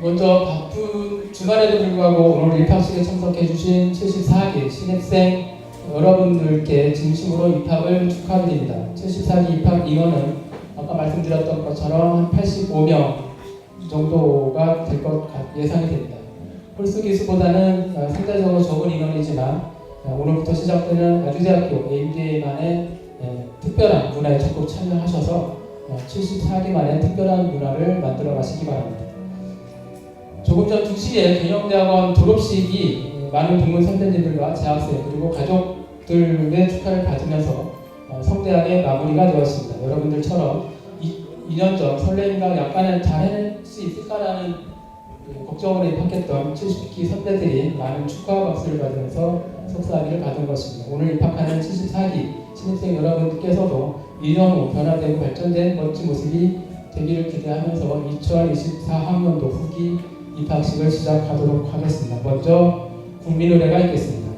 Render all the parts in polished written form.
먼저 바쁜 주말에도 불구하고 오늘 입학식에 참석해주신 74기 신입생 여러분들께 진심으로 입학을 축하드립니다. 74기 입학 인원은 아까 말씀드렸던 것처럼 85명 정도가 될 것 예상이 됩니다. 홀수 기수보다는 상대적으로 적은 인원이지만 오늘부터 시작되는 아주대학교 ABA만의 특별한 문화에 적극 참여하셔서 74기만의 특별한 문화를 만들어 가시기 바랍니다. 조금 전 2시에 경영대학원 졸업식이 많은 동문 선배님들과 재학생 그리고 가족들의 축하를 받으면서 성대하게 마무리가 되었습니다. 여러분들처럼 2년 전 설레임과 약간은 잘 해낼 수 있을까라는 걱정으로 입학했던 70기 선배들이 많은 축하 박수를 받으면서 석사학위를 받은 것입니다. 오늘 입학하는 74기 신입생 여러분께서도 2년 후 변화되고 발전된 멋진 모습이 되기를 기대하면서 2024학년도 후기 입학식을 시작하도록 하겠습니다. 먼저 국민의례가 있겠습니다.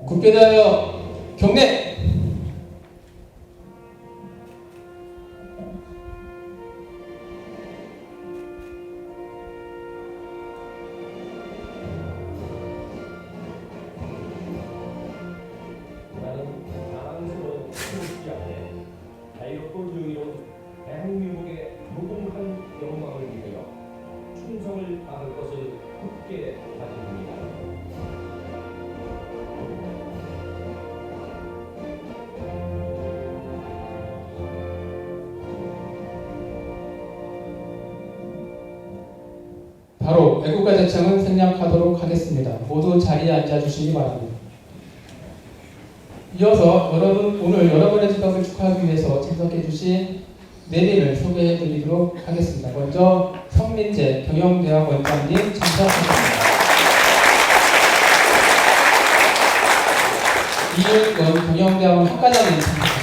국회에 대하여 경례! 나는 자랑스러운 시간에 자유롭고 유의로운 대한민국의 무궁한 영광을 위하여 충성을 다할 것을 굳게 다짐합니다. 바로 애국가 대창을 생략하도록 하겠습니다. 모두 자리에 앉아주시기 바랍니다. 이어서 오늘 여러분의 집합을 축하하기 위해서 참석해주신 내빈을 소개해드리도록 하겠습니다. 먼저 성민재 경영대학 원장님 참석하셨습니다. 이윤근 경영대학원 학과장님 참석하셨습니다.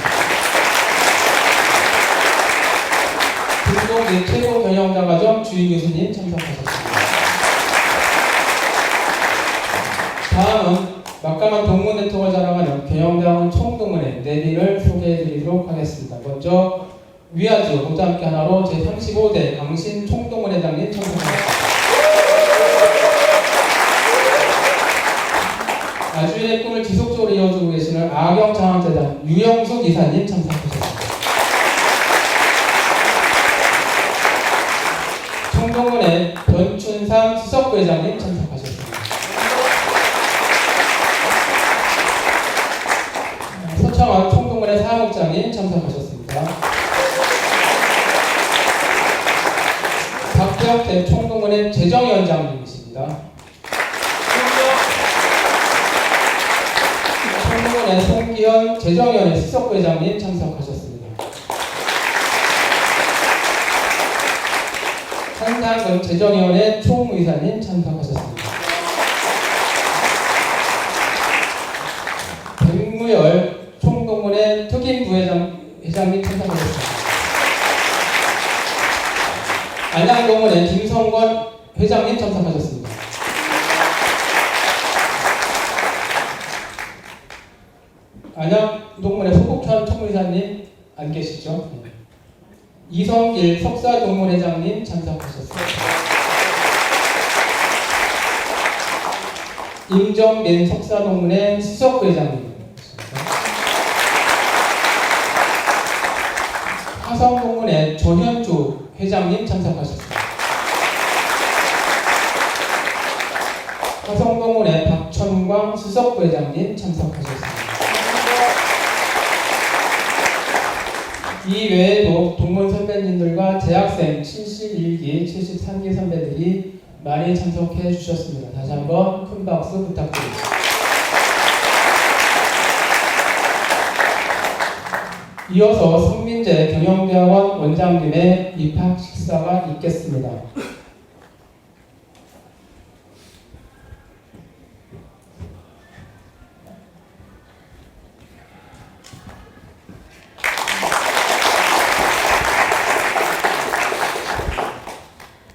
김동진 최고 경영자과정 주의 교수님 참석하셨습니다. 다음은 막강한 동문 네트워크를 자랑하는 경영대학원 총동문회 내빈을 소개해드리도록 하겠습니다. 먼저 위아주 모두 함께 하나로 제35대 강신 총동문회장님 참석하셨습니다. 아주인의 꿈을 지속적으로 이어주고 계시는 아경장학재단 유영숙 이사님 참석하셨습니다. 총동문회 변춘상 수석부회장님 참석하셨습니다. 서창원 총동문회 사무국장님 참석하셨습니다. 박태혁 총동문회 재정위원장님이십니다. 총동문회 송기현 재정위원회 수석부회장님 참석하셨습니다. 한상근 재정위원회 총의사님 참석하셨습니다. 백무열 총동문회 특임부회장님 참석하셨습니다. 안양동문회 김성권 회장님 참석하셨습니다. 안양동문회 소국천 총무이사님 안 계시죠? 네. 이성길 석사동문회장님 참석하셨습니다. 임정민 석사동문회 수석부회장님, 화성동문회 조현주 회장님 참석하셨습니다. 화성동문회 박천광 수석부회장님 참석하셨습니다. 이외에도 동문 선배님들과 재학생 71기, 73기 선배들이 많이 참석해 주셨습니다. 다시 한번 큰 박수 부탁드립니다. 이어서 성민재 경영대학원 원장님의 입학 식사가 있겠습니다.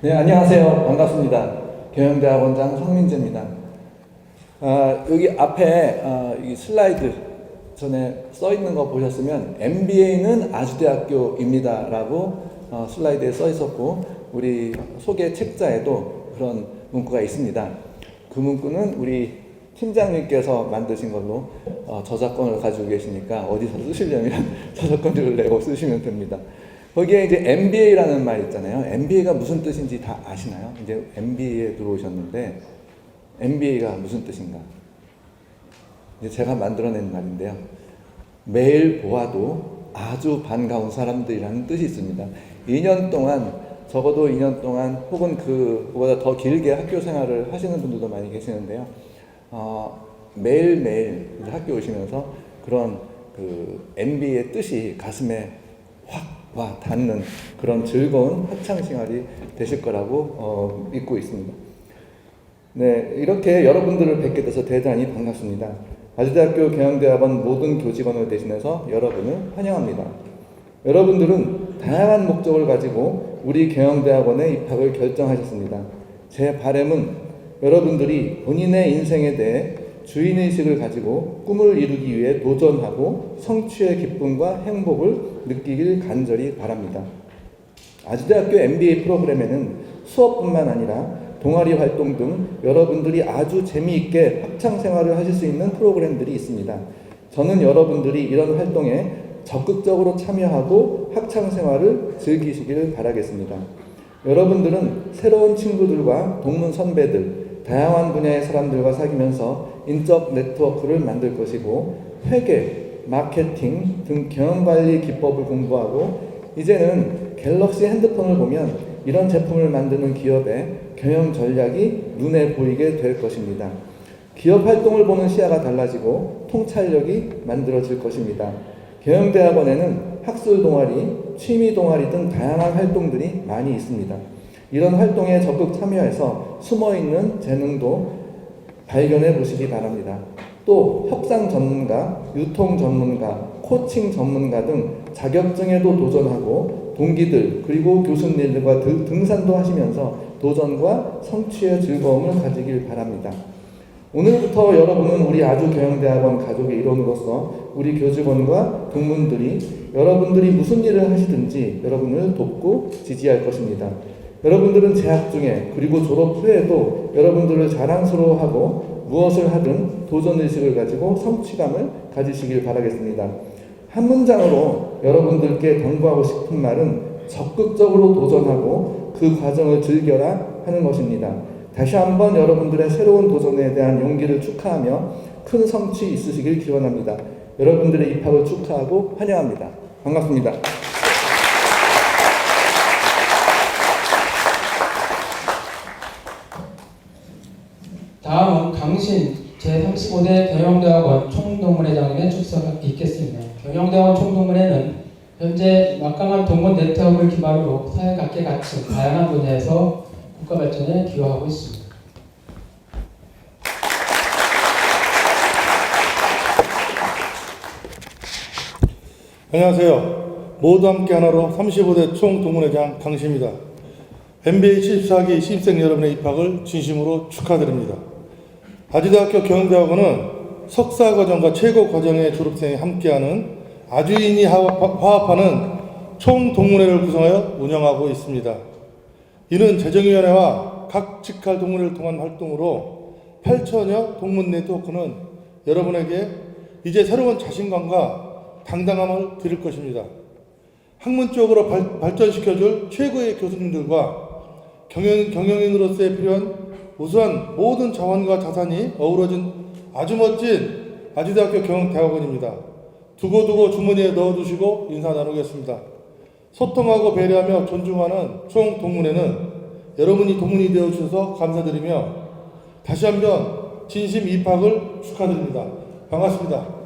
네, 안녕하세요. 반갑습니다. 경영대학원장 성민재입니다. 여기 앞에 이 슬라이드 전에 써 있는 거 보셨으면 MBA는 아주대학교입니다 라고 슬라이드에 써 있었고, 우리 소개 책자에도 그런 문구가 있습니다. 그 문구는 우리 팀장님께서 만드신 걸로 저작권을 가지고 계시니까 어디서 쓰시려면 저작권료를 내고 쓰시면 됩니다. 거기에 이제 MBA라는 말 있잖아요. MBA가 무슨 뜻인지 다 아시나요? 이제 MBA에 들어오셨는데 MBA가 무슨 뜻인가? 이제 제가 만들어낸 말인데요. 매일 보아도 아주 반가운 사람들이라는 뜻이 있습니다. 2년 동안, 적어도 2년 동안 혹은 그보다 더 길게 학교 생활을 하시는 분들도 많이 계시는데요. 매일매일 학교 오시면서 그런 MBA의 뜻이 가슴에 확 와 닿는 그런 즐거운 학창 생활이 되실 거라고 믿고 있습니다. 네, 이렇게 여러분들을 뵙게 돼서 대단히 반갑습니다. 아주대학교 경영대학원 모든 교직원을 대신해서 여러분을 환영합니다. 여러분들은 다양한 목적을 가지고 우리 경영대학원에 입학을 결정하셨습니다. 제 바람은 여러분들이 본인의 인생에 대해 주인의식을 가지고 꿈을 이루기 위해 도전하고 성취의 기쁨과 행복을 느끼길 간절히 바랍니다. 아주대학교 MBA 프로그램에는 수업뿐만 아니라 동아리 활동 등 여러분들이 아주 재미있게 학창생활을 하실 수 있는 프로그램들이 있습니다. 저는 여러분들이 이런 활동에 적극적으로 참여하고 학창생활을 즐기시길 바라겠습니다. 여러분들은 새로운 친구들과 동문 선배들, 다양한 분야의 사람들과 사귀면서 인적 네트워크를 만들 것이고, 회계, 마케팅 등 경영관리 기법을 공부하고, 이제는 갤럭시 핸드폰을 보면 이런 제품을 만드는 기업의 경영 전략이 눈에 보이게 될 것입니다. 기업 활동을 보는 시야가 달라지고 통찰력이 만들어질 것입니다. 경영대학원에는 학술 동아리, 취미 동아리 등 다양한 활동들이 많이 있습니다. 이런 활동에 적극 참여해서 숨어있는 재능도 발견해 보시기 바랍니다. 또 협상 전문가, 유통 전문가, 코칭 전문가 등 자격증에도 도전하고 동기들 그리고 교수님들과 등산도 하시면서 도전과 성취의 즐거움을 가지길 바랍니다. 오늘부터 여러분은 우리 아주경영대학원 가족의 일원으로서 우리 교직원과 동문들이 여러분들이 무슨 일을 하시든지 여러분을 돕고 지지할 것입니다. 여러분들은 재학 중에 그리고 졸업 후에도 여러분들을 자랑스러워하고 무엇을 하든 도전의식을 가지고 성취감을 가지시길 바라겠습니다. 한 문장으로 여러분들께 당부하고 싶은 말은 적극적으로 도전하고 그 과정을 즐겨라 하는 것입니다. 다시 한번 여러분들의 새로운 도전에 대한 용기를 축하하며 큰 성취 있으시길 기원합니다. 여러분들의 입학을 축하하고 환영합니다. 반갑습니다. 다음은 강신 제35대 경영대학원 총동문회장님의 출석이 있겠습니다. 경영대학원 총동문회는 현재 막강한 동문 네트워크를 기반으로 사회각계 갖춘 다양한 분야에서 국가 발전에 기여하고 있습니다. 안녕하세요. 모두 함께 하나로 35대 총동문회장 강시입니다. MBA 74기 신입생 여러분의 입학을 진심으로 축하드립니다. 아주대학교 경영대학원은 석사과정과 최고과정의 졸업생이 함께하는 아주인이 화합하는 총동문회를 구성하여 운영하고 있습니다. 이는 재정위원회와 각 직할 동문회를 통한 활동으로 8천여 동문 네트워크는 여러분에게 이제 새로운 자신감과 당당함을 드릴 것입니다. 학문적으로 발전시켜줄 최고의 교수님들과 경영인으로서의 필요한 우수한 모든 자원과 자산이 어우러진 아주 멋진 아주대학교 경영대학원입니다. 두고두고 주머니에 넣어두시고 인사 나누겠습니다. 소통하고 배려하며 존중하는 총동문회는 여러분이 동문이 되어주셔서 감사드리며 다시 한번 진심 입학을 축하드립니다. 반갑습니다.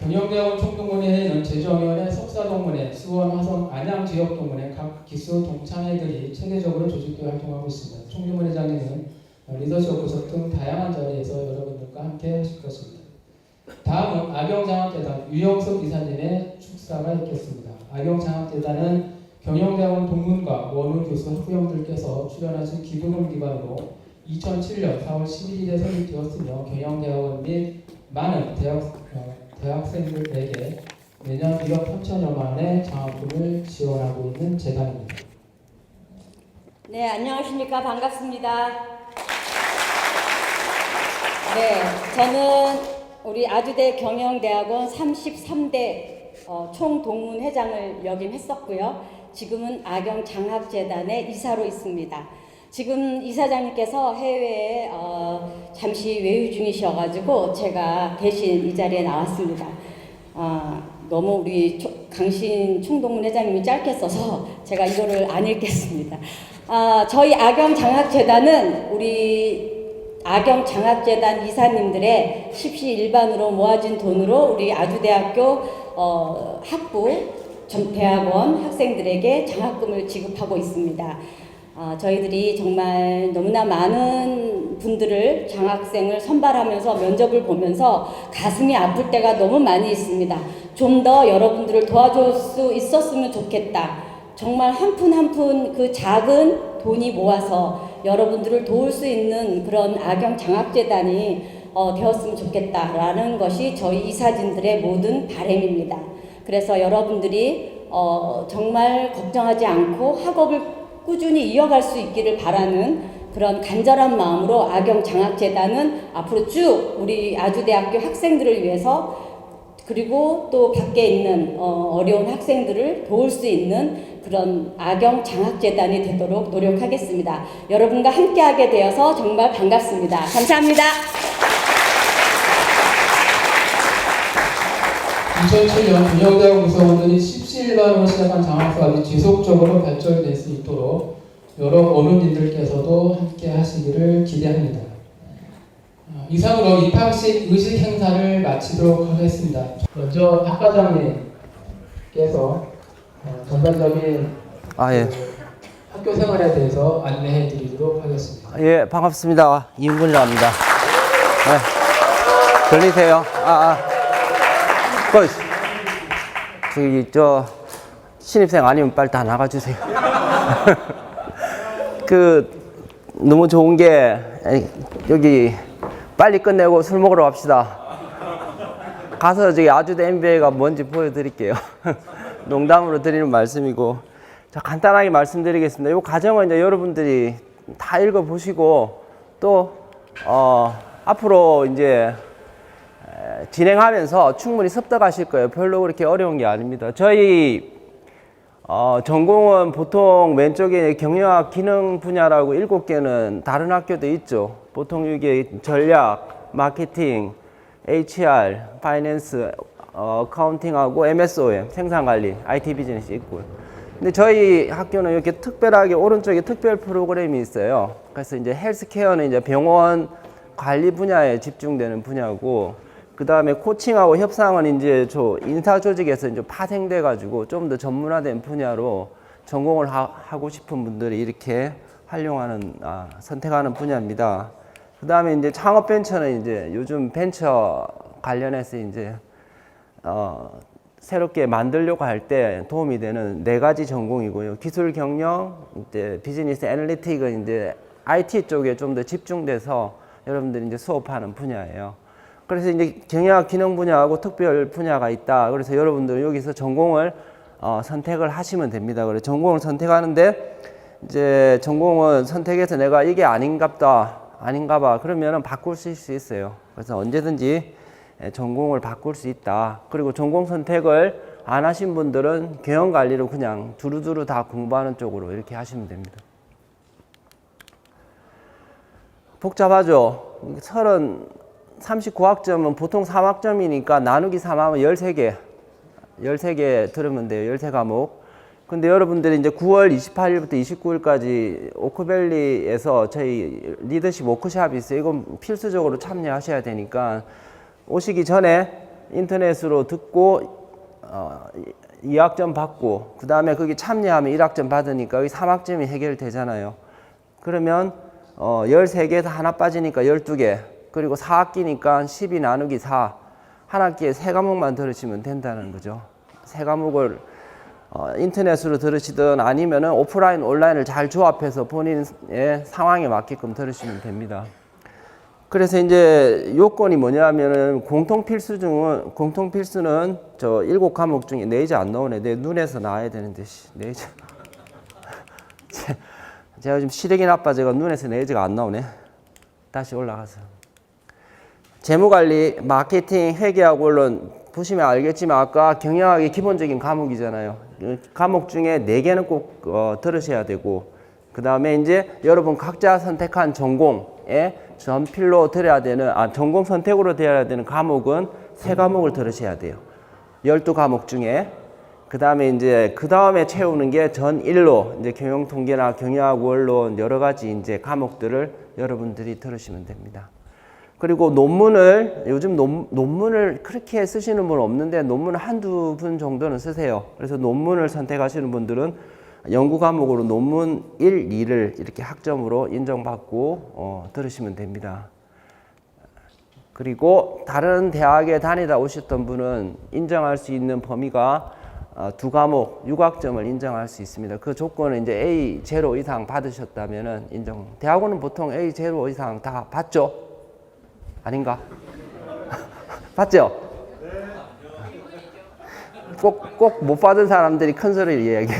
경영대학원 총동문회에는 제주어민회, 석사동문회, 수원, 화성, 안양 지역동문회 각 기수 동창회들이 체계적으로 조직되어 활동하고 있습니다. 총동문회장님은 리더십 워크숍 등 다양한 자리에서 여러분들과 함께 하실 것입니다. 다음은 악영장학재단 유영석 이사님의 축사가 있겠습니다. 악영장학재단은 경영대학원 동문과 원우 교수 학부형들께서 출연하신 기부금 기반으로 2007년 4월 11일에 설립되었으며 경영대학원 및 많은 대학생들에게 매년 1억 3천여만 원의 장학금을 지원하고 있는 재단입니다. 네, 안녕하십니까. 반갑습니다. 네, 저는 우리 아주대 경영대학원 33대 총동문회장을 역임했었고요. 지금은 악영장학재단의 이사로 있습니다. 지금 이사장님께서 해외에 잠시 외유 중이셔가지고 제가 대신 이 자리에 나왔습니다. 너무 우리 강신 총동문회장님이 짧게 써서 제가 이거를 안 읽겠습니다. 저희 악영장학재단은 우리 악영장학재단 이사님들의 십시일반으로 모아진 돈으로 우리 아주대학교 학부 대학원 학생들에게 장학금을 지급하고 있습니다. 저희들이 정말 너무나 많은 분들을 장학생을 선발하면서 면접을 보면서 가슴이 아플 때가 너무 많이 있습니다. 좀 더 여러분들을 도와줄 수 있었으면 좋겠다. 정말 한 푼 한 푼 그 작은 돈이 모아서 여러분들을 도울 수 있는 그런 악영장학재단이 되었으면 좋겠다라는 것이 저희 이사진들의 모든 바람입니다. 그래서 여러분들이 정말 걱정하지 않고 학업을 꾸준히 이어갈 수 있기를 바라는 그런 간절한 마음으로 악영장학재단은 앞으로 쭉 우리 아주대학교 학생들을 위해서 그리고 또 밖에 있는 어려운 학생들을 도울 수 있는 그런 악영장학재단이 되도록 노력하겠습니다. 여러분과 함께하게 되어서 정말 반갑습니다. 감사합니다. 2007년 경영대학원 구성원들이 십시일반으로 시작한 장학사업이 지속적으로 발전될 수 있도록 여러 어른님들께서도 함께 하시기를 기대합니다. 이상으로 입학식 의식 행사를 마치도록 하겠습니다. 먼저 학과장님께서 전반적인 학교 생활에 대해서 안내해 드리도록 하겠습니다. 예, 반갑습니다. 이은근이라고 합니다. 네. 들리세요? 저기 신입생 아니면 빨리 다 나가주세요. 너무 좋은 게 여기 빨리 끝내고 술 먹으러 갑시다. 가서 저기 아주대 MBA가 뭔지 보여드릴게요. 농담으로 드리는 말씀이고, 자, 간단하게 말씀드리겠습니다. 이 과정은 이제 여러분들이 다 읽어보시고 또 앞으로 이제 진행하면서 충분히 습득하실 거예요. 별로 그렇게 어려운 게 아닙니다. 저희 전공은 보통 왼쪽에 경영학 기능 분야라고 7개는 다른 학교도 있죠. 보통 이게 전략, 마케팅, HR, 파이낸스, 어카운팅하고 MSOM, 생산관리, IT 비즈니스 있고요. 근데 저희 학교는 이렇게 특별하게 오른쪽에 특별 프로그램이 있어요. 그래서 이제 헬스케어는 이제 병원 관리 분야에 집중되는 분야고, 그 다음에 코칭하고 협상은 이제 인사 조직에서 이제 파생돼 가지고 좀 더 전문화된 분야로 전공을 하고 싶은 분들이 이렇게 활용하는 선택하는 분야입니다. 그 다음에 이제 창업 벤처는 이제 요즘 벤처 관련해서 이제 새롭게 만들려고 할 때 도움이 되는 4가지 전공이고요. 기술 경영, 이제 비즈니스 애널리틱은 이제 IT 쪽에 좀 더 집중돼서 여러분들이 이제 수업하는 분야예요. 그래서 이제 경영학 기능 분야하고 특별 분야가 있다. 그래서 여러분들은 여기서 전공을 선택을 하시면 됩니다. 그래서 전공을 선택하는데 이제 전공은 선택해서 내가 이게 아닌가 봐 그러면은 바꿀 수 있어요. 그래서 언제든지 전공을 바꿀 수 있다. 그리고 전공 선택을 안 하신 분들은 경영 관리로 그냥 두루두루 다 공부하는 쪽으로 이렇게 하시면 됩니다. 복잡하죠? 39학점은 보통 3학점이니까 나누기 3하면 13개 들으면 돼요. 13과목. 근데 여러분들이 이제 9월 28일부터 29일까지 오크밸리에서 저희 리더십 워크숍이 있어요. 이건 필수적으로 참여하셔야 되니까 오시기 전에 인터넷으로 듣고 2학점 받고, 그 다음에 거기 참여하면 1학점 받으니까 여기 3학점이 해결되잖아요. 그러면 13개에서 하나 빠지니까 12개, 그리고 4학기니까 12 나누기 4, 한 학기에 3과목만 들으시면 된다는 거죠. 3과목을 인터넷으로 들으시든 아니면은 오프라인, 온라인을 잘 조합해서 본인의 상황에 맞게끔 들으시면 됩니다. 그래서 이제 요건이 뭐냐면은 공통필수는 저 7과목 중에 내지 안 나오네. 내 눈에서 나와야 되는데, 내지. 제가 좀 시력이 나빠져가 눈에서 내지가 안 나오네. 다시 올라가서. 재무관리, 마케팅, 회계하고 언론 보시면 알겠지만 아까 경영학의 기본적인 과목이잖아요. 과목 중에 4개는 꼭 들으셔야 되고, 그 다음에 이제 여러분 각자 선택한 전공에 전필로 들어야 되는, 전공 선택으로 되어야 되는 과목은 3과목을 들으셔야 돼요. 12과목 중에. 그 다음에 이제 그 다음에 채우는 게 전일로 이제 경영통계나 경영학 원론 여러 가지 이제 과목들을 여러분들이 들으시면 됩니다. 그리고 논문을 요즘 논문을 그렇게 쓰시는 분 없는데 논문을 한두 분 정도는 쓰세요. 그래서 논문을 선택하시는 분들은 연구 과목으로 논문 1, 2를 이렇게 학점으로 인정받고 들으시면 됩니다. 그리고 다른 대학에 다니다 오셨던 분은 인정할 수 있는 범위가 2과목 6학점을 인정할 수 있습니다. 그 조건은 이제 A0 이상 받으셨다면은 인정. 대학원은 보통 A0 이상 다 받죠? 아닌가? 받죠? 꼭 못 받은 사람들이 큰 소리를 이야기해.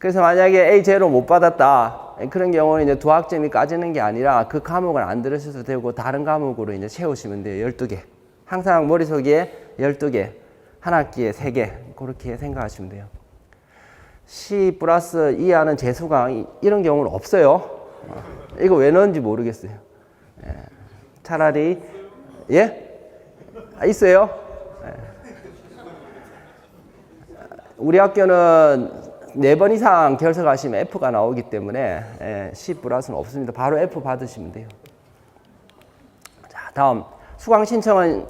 그래서 만약에 A0 못 받았다. 그런 경우는 이제 2학점이 까지는 게 아니라 그 과목을 안 들으셔도 되고 다른 과목으로 이제 채우시면 돼요. 12개. 항상 머릿속에 12개. 한 학기에 3개. 그렇게 생각하시면 돼요. C 플러스 이하는 재수강 이런 경우는 없어요. 이거 왜 넣은지 모르겠어요. 차라리 예? 있어요? 우리 학교는 4번 이상 결석하시면 F가 나오기 때문에 C 플러스는 없습니다. 바로 F 받으시면 돼요. 자, 다음 수강 신청은 요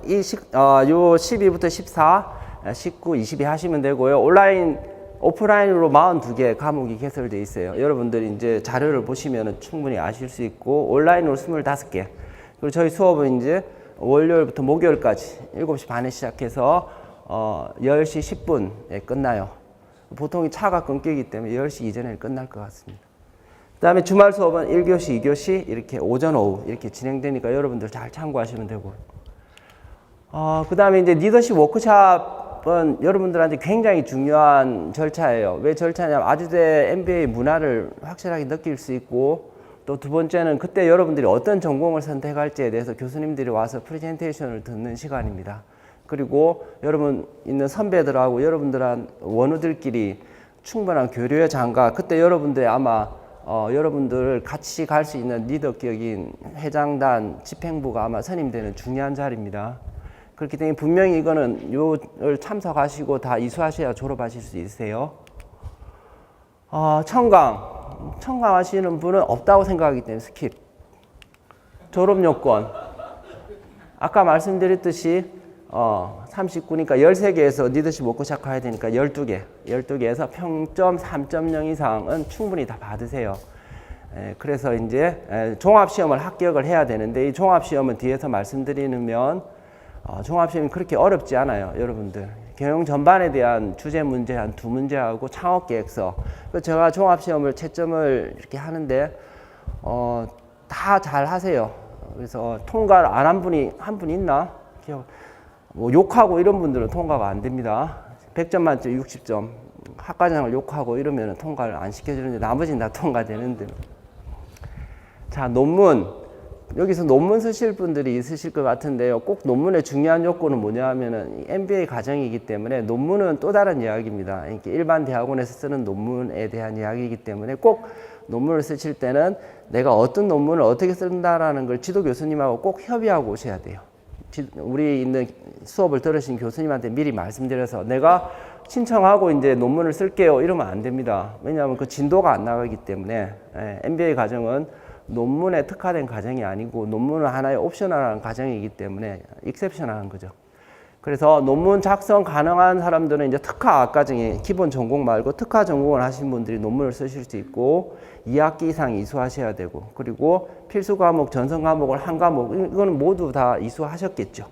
12부터 14, 19, 20이 하시면 되고요. 온라인, 오프라인으로 42개 과목이 개설되어 있어요. 여러분들이 이제 자료를 보시면 충분히 아실 수 있고 온라인으로 25개. 그리고 저희 수업은 이제 월요일부터 목요일까지 7시 반에 시작해서 10시 10분에 끝나요. 보통 차가 끊기기 때문에 10시 이전에 끝날 것 같습니다. 그 다음에 주말 수업은 1교시, 2교시 이렇게 오전, 오후 이렇게 진행되니까 여러분들 잘 참고하시면 되고 그 다음에 이제 리더십 워크숍은 여러분들한테 굉장히 중요한 절차예요. 왜 절차냐면 아주대 MBA 문화를 확실하게 느낄 수 있고 또 두 번째는 그때 여러분들이 어떤 전공을 선택할지에 대해서 교수님들이 와서 프레젠테이션을 듣는 시간입니다. 그리고 여러분 있는 선배들하고 여러분들한 원우들끼리 충분한 교류의 장과 그때 여러분들이 아마 여러분들 같이 갈 수 있는 리더격인 회장단 집행부가 아마 선임되는 중요한 자리입니다. 그렇기 때문에 분명히 이거는 요를 참석하시고 다 이수하셔야 졸업하실 수 있으세요. 청강하시는 분은 없다고 생각하기 때문에 스킵. 졸업 요건. 아까 말씀드렸듯이 39니까 13개에서 리더십 워크숍 가야 되니까 12개. 12개에서 평점 3.0 이상은 충분히 다 받으세요. 그래서 이제 종합시험을 합격을 해야 되는데 이 종합시험은 뒤에서 말씀드리면 종합시험이 그렇게 어렵지 않아요, 여러분들. 경영 전반에 대한 주제 문제 한 2문제하고 창업계획서. 제가 종합시험을 채점을 이렇게 하는데 다 잘 하세요. 그래서 통과를 안 한 분이 한 분 있나? 뭐 욕하고 이런 분들은 통과가 안 됩니다. 100점 만점 60점. 학과장을 욕하고 이러면 통과를 안 시켜주는데 나머지는 다 통과되는데. 자, 논문. 여기서 논문 쓰실 분들이 있으실 것 같은데요. 꼭 논문의 중요한 요건은 뭐냐 하면은 MBA 과정이기 때문에 논문은 또 다른 이야기입니다. 이렇게 일반 대학원에서 쓰는 논문에 대한 이야기이기 때문에 꼭 논문을 쓰실 때는 내가 어떤 논문을 어떻게 쓴다라는 걸 지도 교수님하고 꼭 협의하고 오셔야 돼요. 우리 있는 수업을 들으신 교수님한테 미리 말씀드려서 내가 신청하고 이제 논문을 쓸게요 이러면 안 됩니다. 왜냐하면 그 진도가 안 나가기 때문에 MBA 과정은 논문에 특화된 과정이 아니고 논문은 하나의 옵셔널한 과정이기 때문에 익셉셔널한 거죠. 그래서 논문 작성 가능한 사람들은 이제 특화 과정에 기본 전공 말고 특화 전공을 하신 분들이 논문을 쓰실 수 있고 2학기 이상 이수하셔야 되고 그리고 필수 과목, 전선 과목을 한 과목 이거는 모두 다 이수하셨겠죠.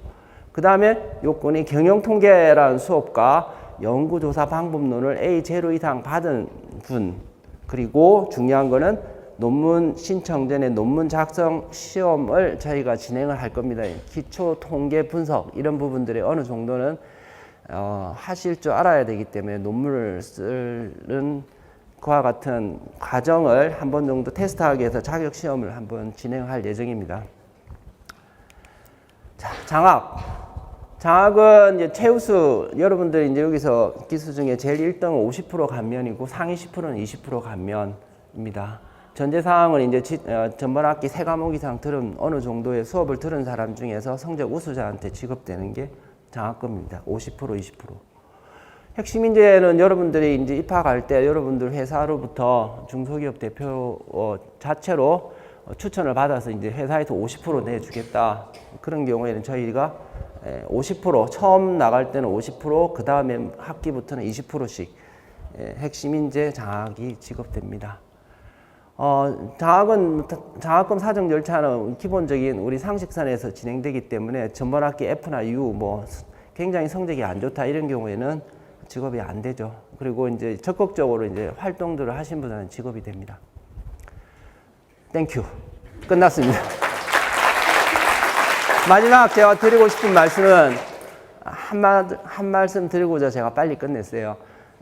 그 다음에 요건이 경영통계라는 수업과 연구조사 방법론을 A0 이상 받은 분, 그리고 중요한 거는 논문 신청 전에 논문 작성 시험을 저희가 진행을 할 겁니다. 기초 통계 분석 이런 부분들이 어느 정도는 하실 줄 알아야 되기 때문에 논문을 쓰는 그와 같은 과정을 한 번 정도 테스트하기 위해서 자격 시험을 한번 진행할 예정입니다. 자, 장학은 이제 최우수, 여러분들이 이제 여기서 기수 중에 제일 1등은 50% 감면이고 상위 10%는 20% 감면입니다. 전제사항은 이제 전번 학기 3과목 이상 들은 어느 정도의 수업을 들은 사람 중에서 성적 우수자한테 지급되는 게 장학금입니다. 50%, 20%. 핵심 인재는 여러분들이 이제 입학할 때 여러분들 회사로부터 중소기업 대표 자체로 추천을 받아서 이제 회사에서 50% 내주겠다. 그런 경우에는 저희가 50% 처음 나갈 때는 50%, 그 다음에 학기부터는 20%씩 핵심 인재 장학이 지급됩니다. 장학금 사정 절차는 기본적인 우리 상식선에서 진행되기 때문에 전번 학기 F나 U 뭐 굉장히 성적이 안 좋다 이런 경우에는 직업이 안 되죠. 그리고 이제 적극적으로 이제 활동들을 하신 분들은 직업이 됩니다. 땡큐. 끝났습니다. 마지막 제가 드리고 싶은 말씀은 한 말씀 드리고자 제가 빨리 끝냈어요.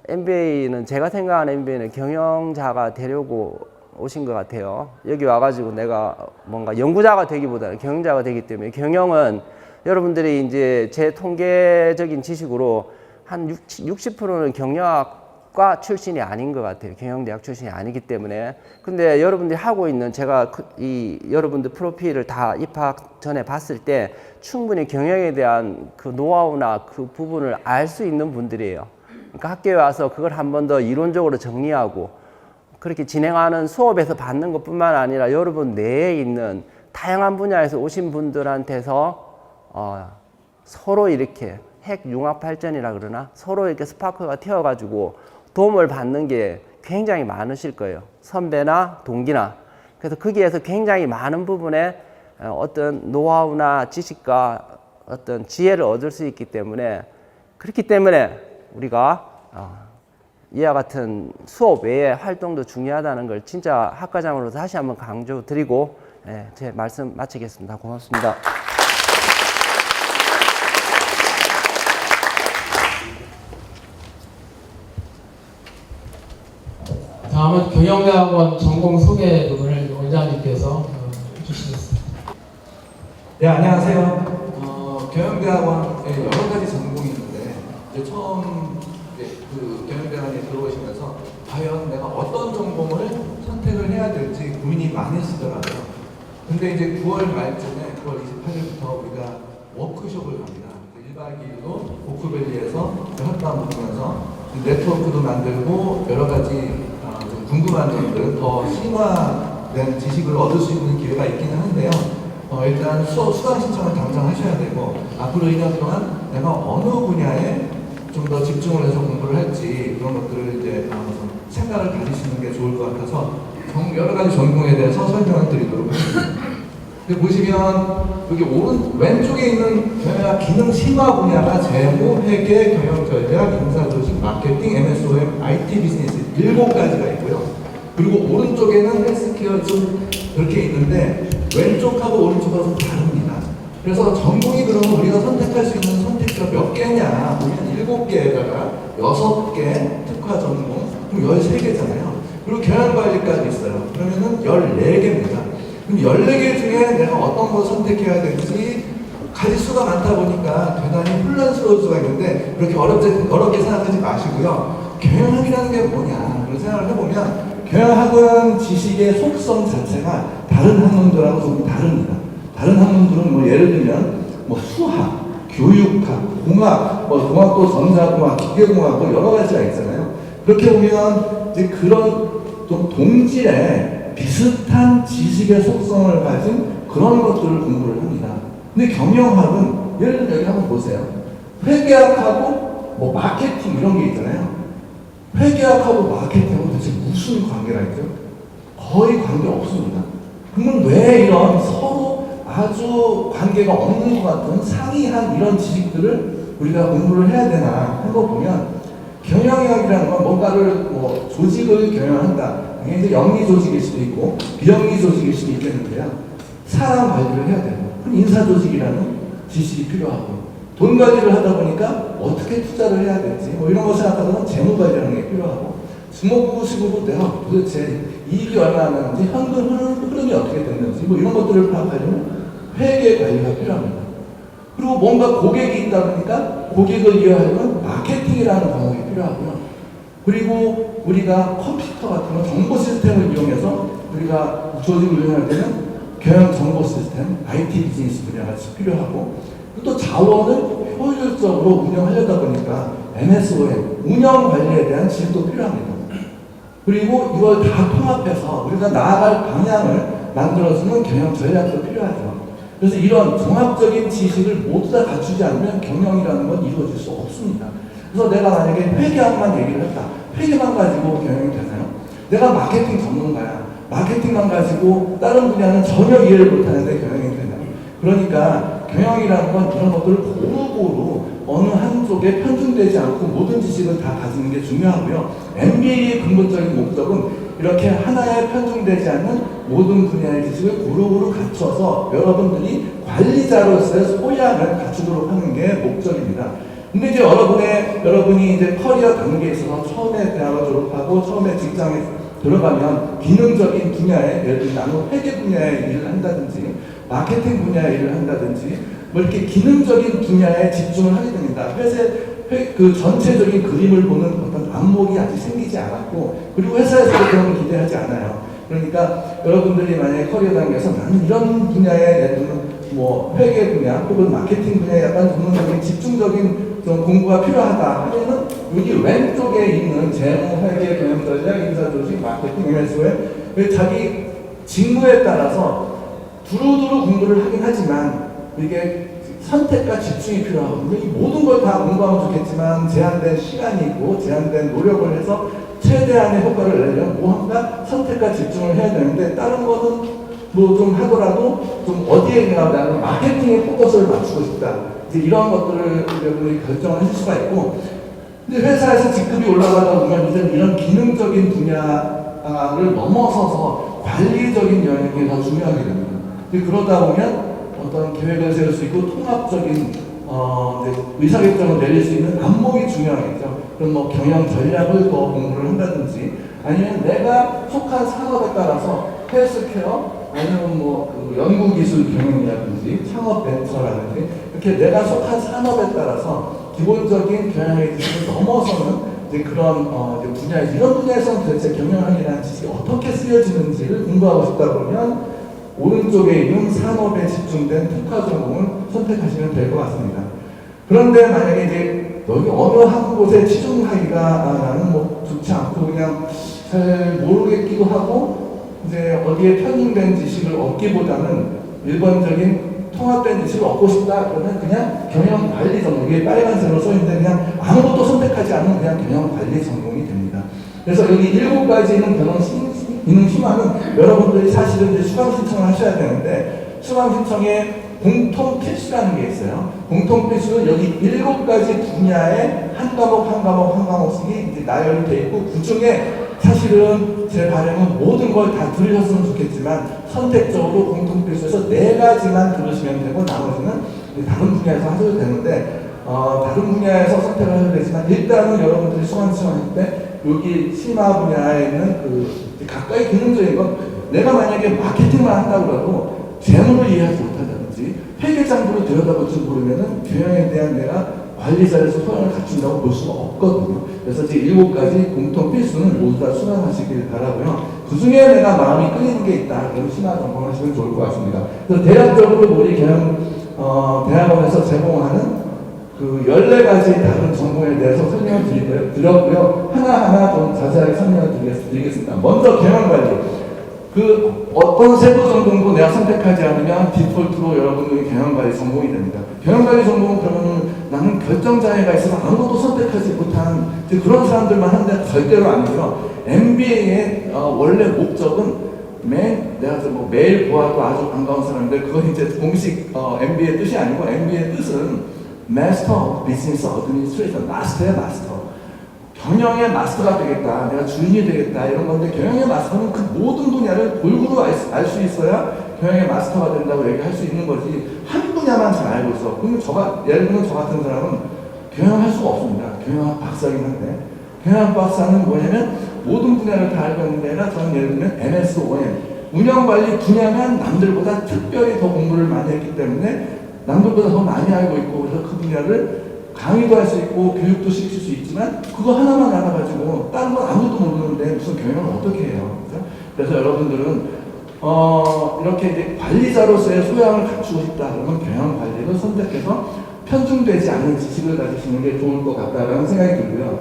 MBA는 제가 생각하는 MBA는 경영자가 되려고 오신 것 같아요. 여기 와가지고 내가 뭔가 연구자가 되기보다는 경영자가 되기 때문에 경영은 여러분들이 이제 제 통계적인 지식으로 한 60%는 경영학과 출신이 아닌 것 같아요. 경영대학 출신이 아니기 때문에. 근데 여러분들이 하고 있는 제가 이 여러분들 프로필을 다 입학 전에 봤을 때 충분히 경영에 대한 그 노하우나 그 부분을 알 수 있는 분들이에요. 그러니까 학교에 와서 그걸 한 번 더 이론적으로 정리하고 그렇게 진행하는 수업에서 받는 것뿐만 아니라 여러분 내에 있는 다양한 분야에서 오신 분들한테서 서로 이렇게 핵융합 발전이라 그러나 서로 이렇게 스파크가 튀어가지고 도움을 받는 게 굉장히 많으실 거예요. 선배나 동기나. 그래서 거기에서 굉장히 많은 부분에 어떤 노하우나 지식과 어떤 지혜를 얻을 수 있기 때문에 그렇기 때문에 우리가 이와 같은 수업 외에 활동도 중요하다는 걸 진짜 학과장으로서 다시 한번 강조드리고 제 말씀 마치겠습니다. 고맙습니다. 다음은 경영대학원 전공 소개 부분을 원장님께서 해주시겠습니다. 네, 안녕하세요. 경영대학원에 여러 가지 전공이 있는데 이제 처음 그 경영대학원에 들어오시면서 과연 내가 어떤 전공을 선택을 해야 될지 고민이 많으시더라고요. 근데 이제 9월 말쯤에 9월 28일부터 우리가 워크숍을 갑니다. 1박 2일로 오크밸리에서 학당 보면서 네트워크도 만들고 여러 가지 좀 궁금한 점들 더 심화된 지식을 얻을 수 있는 기회가 있기는 한데요. 일단 수강 신청을 당장 하셔야 되고 앞으로 2년 동안 내가 어느 분야에 좀 더 집중을 해서 공부를 할지 그런 것들을 이제 생각을 가지시는 게 좋을 것 같아서 여러 가지 전공에 대해서 설명을 드리도록 하겠습니다. 보시면 여기 왼쪽에 있는 경영학 기능 심화 분야가 재무, 회계, 경영전략, 인사조직, 마케팅, MSOM, IT 비즈니스 7가지가 있고요. 그리고 오른쪽에는 헬스케어 좀 이렇게 있는데 왼쪽하고 오른쪽하고 좀 다릅니다. 그래서 전공이 그러면 우리가 선택할 수 있는 선택지가 몇 개냐 보면 7개에다가 6개 특화 전공 그럼 13개잖아요. 그리고 경영관리까지 있어요. 그러면은 14개입니다. 그럼 14개 중에 내가 어떤 걸 선택해야 될지 가지수가 많다 보니까 대단히 혼란스러울 수가 있는데 그렇게 어렵게 생각하지 마시고요. 경영학이라는 게 뭐냐 그런 생각을 해보면 경영학은 지식의 속성 자체가 다른 학문들하고 좀 다릅니다. 다른 학문들은 뭐 예를 들면 뭐 수학, 교육학, 공학, 뭐 공학도 전자공학, 기계공학 뭐 여러 가지가 있잖아요. 그렇게 보면 이제 그런 좀 동질의 비슷한 지식의 속성을 가진 그런 것들을 공부를 합니다. 근데 경영학은 예를 들면 여기 한번 보세요. 회계학하고 뭐 마케팅 이런 게 있잖아요. 회계학하고 마케팅은 도대체 무슨 관계가 있죠? 거의 관계 없습니다. 그러면 왜 이런 서로 아주 관계가 없는 것 같은 상이한 이런 지식들을 우리가 공부를 해야 되나 하는 거 보면 경영학이라는 건 뭔가를 뭐 조직을 경영한다. 이게 이제 영리 조직일 수도 있고 비영리 조직일 수도 있겠는데요. 사람 관리를 해야 되고 인사 조직이라는 지식이 필요하고 돈 관리를 하다 보니까 어떻게 투자를 해야 될지 뭐 이런 거 생각하다가 재무 관리라는 게 필요하고 주먹구식으로 내가 도대체 이익이 얼마나 나는지 현금 흐름이 어떻게 됐는지 뭐 이런 것들을 파악하려면 회계 관리가 필요합니다. 그리고 뭔가 고객이 있다 보니까 고객을 이해하려면 마케팅이라는 과목이 필요하고요. 그리고 우리가 컴퓨터 같은 거 정보 시스템을 이용해서 우리가 조직을 운영할 때는 경영 정보 시스템, IT 비즈니스 분야가 필요하고 또 자원을 효율적으로 운영하려다 보니까 MSOM, 운영 관리에 대한 지식도 필요합니다. 그리고 이걸 다 통합해서 우리가 나아갈 방향을 만들어주는 경영 전략도 필요하죠. 그래서 이런 종합적인 지식을 모두 다 갖추지 않으면 경영이라는 건 이루어질 수 없습니다. 그래서 내가 만약에 회계학만 얘기를 했다. 회계만 가지고 경영이 되나요? 내가 마케팅 전문가야. 마케팅만 가지고 다른 분야는 전혀 이해를 못하는데 경영이 되나요? 그러니까 경영이라는 건 이런 것들을 고루고루 어느 한쪽에 편중되지 않고 모든 지식을 다 가지는 게 중요하고요. MBA의 근본적인 목적은 이렇게 하나에 편중되지 않는 모든 분야의 지식을 고루고루 갖춰서 여러분들이 관리자로서의 소양을 갖추도록 하는 게 목적입니다. 근데 이제 여러분이 이제 커리어 단계에 있어서 처음에 대학을 졸업하고 처음에 직장에 들어가면 기능적인 분야에 예를 들면 나는 회계 분야의 일을 한다든지 마케팅 분야의 일을 한다든지 뭐 이렇게 기능적인 분야에 집중을 하게 됩니다. 그 전체적인 그림을 보는 어떤 안목이 아직 생기지 않았고 그리고 회사에서도 그런 걸 기대하지 않아요. 그러니까 여러분들이 만약에 커리어 단계에서 나는 이런 분야에 예를 들면 뭐 회계 분야 혹은 마케팅 분야에 약간 전문적인 집중적인 좀 공부가 필요하다 하면은 여기 왼쪽에 있는 재무, 회계, 경영 전략, 인사 조직, 마케팅, MSO에 자기 직무에 따라서 두루두루 공부를 하긴 하지만 이게 선택과 집중이 필요하거든요. 이 모든 걸 다 공부하면 좋겠지만 제한된 시간이 있고 제한된 노력을 해서 최대한의 효과를 내려면 무언가 선택과 집중을 해야 되는데 다른 거는 뭐 좀 하더라도 좀 어디에 나는 마케팅에 포커스를 맞추고 싶다. 이제 이런 것들을 여러분이 결정을 하실 수가 있고 근데 회사에서 직급이 올라가다 보면 이제 이런 기능적인 분야를 넘어서서 관리적인 영역이 더 중요하게 됩니다. 그러다 보면 어떤 계획을 세울 수 있고 통합적인 의사결정을 내릴 수 있는 안목이 중요하겠죠. 그럼 뭐 경영 전략을 더 공부를 한다든지 아니면 내가 속한 산업에 따라서 헬스케어 아니면 뭐그 연구기술 경영이라든지 창업 벤처라든지 이렇게 내가 속한 산업에 따라서 기본적인 경영의 지식을 넘어서는 이제 그런 이제 분야에서 이런 분야에서는 도대체 경영학이라는 지식이 어떻게 쓰여지는지를 공부하고 싶다 그러면 오른쪽에 있는 산업에 집중된 특화 전공을 선택하시면 될 것 같습니다. 그런데 만약에 이제 여기 어느 한 곳에 치중하기가 나는 뭐 좋지 않고 그냥 잘 모르겠기도 하고 이제 어디에 편중된 지식을 얻기보다는 일반적인 통합된 지식을 얻고 싶다 그러면 그냥 경영관리 전공 이게 빨간색으로 써있는데 그냥 아무것도 선택하지 않으면 그냥 경영관리 전공이 됩니다. 그래서 여기 7가지 있는 기능 희망은 여러분들이 사실은 이제 수강 신청을 하셔야 되는데 수강 신청에 공통 필수라는 게 있어요. 공통 필수는 여기 7가지 분야에 한 과목씩이 이제 나열이 되어 있고 그 중에 사실은 제 바람은 모든 걸 다 들으셨으면 좋겠지만 선택적으로 공통 필수에서 4가지만 들으시면 되고 나머지는 다른 분야에서 하셔도 되는데 다른 분야에서 선택을 하셔도 되지만 일단은 여러분들이 수강 신청할 때 여기 심화 분야에 있는 그 가까이 기능적인 건 내가 만약에 마케팅만 한다고 해도 재무를 이해하지 못한다든지 회계장부를 들여다볼 줄 모르면은 경영에 대한 내가 관리자로서 소양을 갖춘다고 볼 수가 없거든요. 그래서 제 7가지 공통 필수는 모두 다 수강하시길 바라고요. 그 중에 내가 마음이 끌리는 게 있다. 그럼 심화 전공하시면 좋을 것 같습니다. 그래서 대략적으로 우리 경영 대학원에서 제공하는 그 14가지 다른 전공에 대해서 설명을 드렸고요. 하나하나 좀 자세하게 설명을 드리겠습니다. 먼저 경영관리. 그 어떤 세부 전공도 내가 선택하지 않으면 디폴트로 여러분들이 경영관리 전공이 됩니다. 경영관리 전공은 그러면 나는 결정장애가 있어서 아무것도 선택하지 못한 그런 사람들만 한데 절대로 아니고요. MBA의 원래 목적은 내가 뭐 매일 보아도 아주 반가운 사람인데 그건 이제 공식 MBA 뜻이 아니고 MBA 뜻은 Master of Business Administration, 마스터야 마스터. 경영의 마스터가 되겠다, 내가 주인이 되겠다 이런 건데 경영의 마스터는 그 모든 분야를 골고루 알 수 있어야 경영의 마스터가 된다고 얘기할 수 있는 거지 한 분야만 잘 알고 있어. 그러면 예를 들면 저 같은 사람은 경영할 수가 없습니다. 경영학 박사긴 한데 경영학 박사는 뭐냐면 모든 분야를 다 알고 있는 게 아니라 저는 예를 들면 MSOM 운영관리 분야면 남들보다 특별히 더 공부를 많이 했기 때문에 남들보다 더 많이 알고 있고 그래서 그 분야를 강의도 할 수 있고 교육도 시킬 수 있지만 그거 하나만 알아가지고 다른 건 아무도 모르는데 무슨 경영을 어떻게 해요? 그래서 여러분들은 이렇게 이제 관리자로서의 소양을 갖추고 싶다 그러면 경영 관리를 선택해서 편중되지 않은 지식을 가지시는 게 좋을 것 같다라는 생각이 들고요.